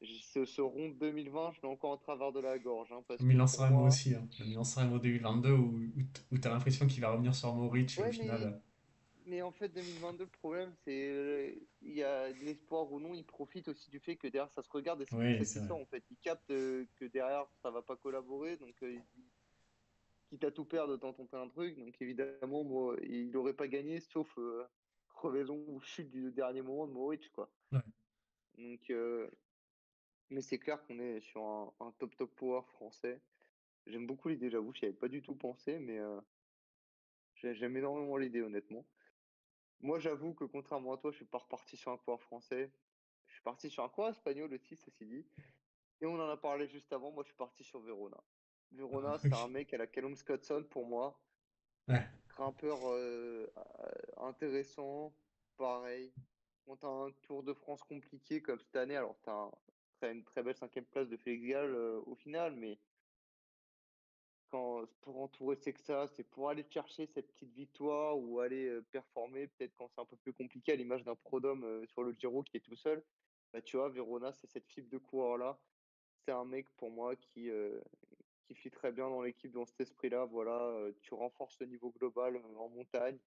[SPEAKER 2] ce rond 2020, je l'ai encore en travers de la gorge, hein, parce que pour
[SPEAKER 1] Milan-San Remo
[SPEAKER 2] moi,
[SPEAKER 1] aussi, hein. Le Milan-San Remo 2022 où tu as l'impression qu'il va revenir sur Moric et au
[SPEAKER 2] ouais,
[SPEAKER 1] final.
[SPEAKER 2] mais en fait, 2022, le problème, c'est, il y a de l'espoir ou non, il profite aussi du fait que derrière, ça se regarde et c'est pour
[SPEAKER 1] Oui,
[SPEAKER 2] ça
[SPEAKER 1] c'est
[SPEAKER 2] qu'il
[SPEAKER 1] vrai.
[SPEAKER 2] sort, en fait. Il capte que derrière, ça va pas collaborer, donc il se dit, quitte à tout perdre, autant tenter un truc. Donc évidemment, moi, il n'aurait pas gagné, sauf crevaison ou chute du dernier moment de Moritz, quoi.
[SPEAKER 1] Ouais.
[SPEAKER 2] Donc, mais c'est clair qu'on est sur un top power français. J'aime beaucoup l'idée, j'avoue, j'y avais pas du tout pensé, mais j'aime énormément l'idée, honnêtement. Moi, j'avoue que contrairement à toi, je suis pas reparti sur un coureur français. Je suis parti sur un coureur espagnol aussi, ceci dit. Et on en a parlé juste avant, moi je suis parti sur Verona.
[SPEAKER 1] Ah,
[SPEAKER 2] Verona, c'est un
[SPEAKER 1] ok.
[SPEAKER 2] mec à la Callum Scotson pour moi.
[SPEAKER 1] Ouais.
[SPEAKER 2] Grimpeur intéressant, pareil. Quand t'as un Tour de France compliqué comme cette année, alors une très belle cinquième place de Félix Gall au final, mais pour entourer Sexa, c'est pour aller chercher cette petite victoire ou aller performer, peut-être quand c'est un peu plus compliqué, à l'image d'un Prodhomme sur le Giro qui est tout seul. Bah, tu vois, Verona, c'est cette fibre de coureur-là. C'est un mec pour moi qui fit très bien dans l'équipe, dans cet esprit-là. Voilà, tu renforces le niveau global en montagne.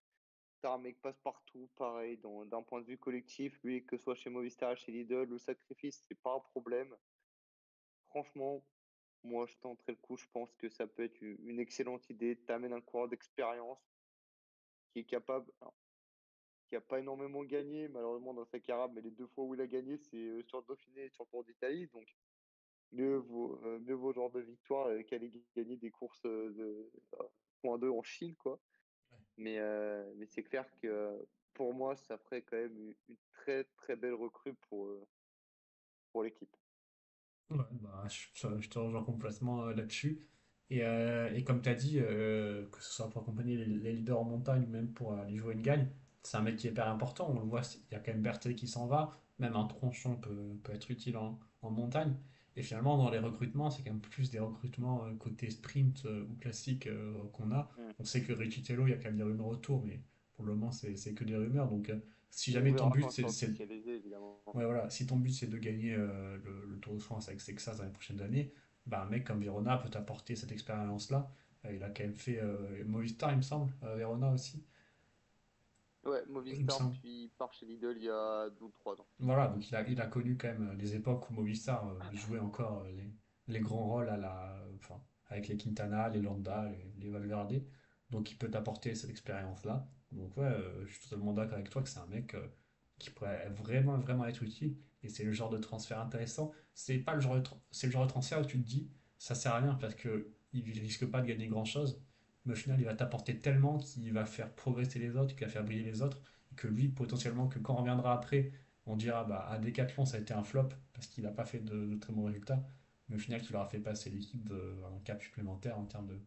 [SPEAKER 2] T'as un mec passe-partout, pareil, d'un point de vue collectif. Lui, que ce soit chez Movistar, chez Lidl, le sacrifice, c'est pas un problème. Franchement, moi, je tenterai le coup. Je pense que ça peut être une excellente idée. T'amènes un coureur d'expérience qui est capable, alors, qui a pas énormément gagné, malheureusement, dans sa carrière, mais les deux fois où il a gagné, c'est sur le Dauphiné et sur le Tour d'Italie. Donc, mieux vaut ce genre de victoire qu'aller gagner des courses de point 2 en Chine, quoi. Mais c'est clair que pour moi, ça ferait quand même une très très belle recrue pour l'équipe.
[SPEAKER 1] Ouais, bah, je te rejoins complètement là-dessus. Et comme tu as dit, que ce soit pour accompagner les leaders en montagne ou même pour aller jouer une gagne, c'est un mec qui est hyper important. On le voit, il y a quand même Berthet qui s'en va. Même un tronchon peut être utile en montagne. Et finalement, dans les recrutements, c'est quand même plus des recrutements côté sprint ou classique qu'on a.
[SPEAKER 2] Hmm.
[SPEAKER 1] On sait que Riccitello, il y a quand même des rumeurs autour, mais pour le moment, c'est que des rumeurs. Donc, si
[SPEAKER 2] On
[SPEAKER 1] jamais ton
[SPEAKER 2] verra
[SPEAKER 1] but,
[SPEAKER 2] quand c'est officialisé, évidemment.
[SPEAKER 1] ouais, voilà, si ton but, c'est de gagner le Tour de France avec Texas dans les prochaines années, bah, un mec comme Verona peut t'apporter cette expérience-là. Il a quand même fait Movistar, il me semble, Verona aussi,
[SPEAKER 2] Ouais,
[SPEAKER 1] il me
[SPEAKER 2] Movistar,
[SPEAKER 1] semble.
[SPEAKER 2] puis il part chez Lidl il y a 2 ou 3 ans.
[SPEAKER 1] Voilà, donc il a connu quand même des époques où Movistar jouait encore les grands rôles enfin, avec les Quintana, les Landa, les Valverde. Donc il peut t'apporter cette expérience-là. Donc ouais, je suis totalement d'accord avec toi que c'est un mec qui pourrait vraiment, vraiment être utile. Et c'est le genre de transfert intéressant. C'est pas le genre c'est le genre de transfert où tu te dis, ça sert à rien parce que il risque pas de gagner grand-chose. Mais au final, il va t'apporter tellement qu'il va faire progresser les autres, qu'il va faire briller les autres, que lui, potentiellement, que quand on reviendra après on dira bah, à Decathlon ça a été un flop parce qu'il n'a pas fait de très bons résultats, mais au final qu'il aura fait passer l'équipe à un cap supplémentaire en termes de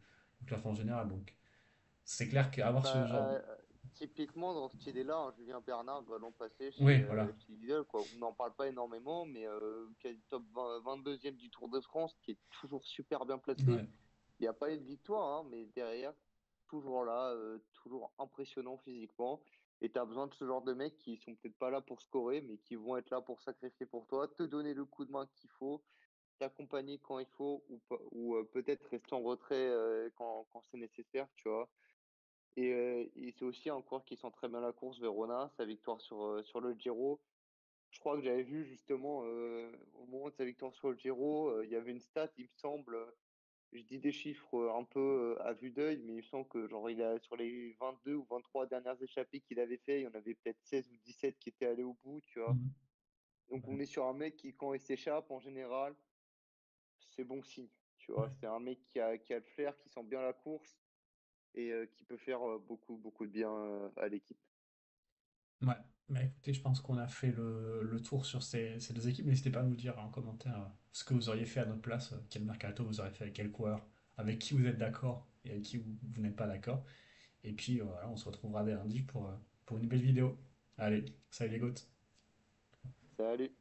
[SPEAKER 1] classement général. Donc c'est clair qu'avoir ce
[SPEAKER 2] Bah,
[SPEAKER 1] genre de...
[SPEAKER 2] typiquement, dans cette idée-là, un Julien Bernard va l'an passé
[SPEAKER 1] Oui, voilà.
[SPEAKER 2] chez Lidl, quoi. On n'en parle pas énormément, mais quasi top 20 22e du Tour de France, qui est toujours super bien placé.
[SPEAKER 1] Ouais.
[SPEAKER 2] Il n'y a pas eu de victoire, hein, mais derrière, toujours là, toujours impressionnant physiquement. Et tu as besoin de ce genre de mecs qui sont peut-être pas là pour scorer, mais qui vont être là pour sacrifier pour toi, te donner le coup de main qu'il faut, t'accompagner quand il faut, ou peut-être rester en retrait quand c'est nécessaire, tu vois. Et c'est aussi un coureur qui sent très bien la course, Verona, sa victoire sur le Giro. Je crois que j'avais vu justement au moment de sa victoire sur le Giro, il y avait une stat, il me semble, je dis des chiffres un peu à vue d'œil, mais il me semble que genre il a sur les 22 ou 23 dernières échappées qu'il avait fait, il y en avait peut-être 16 ou 17 qui étaient allés au bout, tu vois.
[SPEAKER 1] Mhm.
[SPEAKER 2] Donc
[SPEAKER 1] Ouais.
[SPEAKER 2] on est sur un mec qui, quand il s'échappe, en général, c'est bon signe, tu vois.
[SPEAKER 1] Ouais.
[SPEAKER 2] C'est un mec qui a le flair, qui sent bien la course et qui peut faire beaucoup de bien à l'équipe.
[SPEAKER 1] Ouais. Bah, écoutez, je pense qu'on a fait le tour sur ces deux équipes. N'hésitez pas à nous dire en commentaire ce que vous auriez fait à notre place, quel mercato vous auriez fait avec quel coureur, avec qui vous êtes d'accord et avec qui vous n'êtes pas d'accord. Et puis voilà, on se retrouvera dès lundi pour une belle vidéo. Allez, salut les gouttes.
[SPEAKER 2] Salut!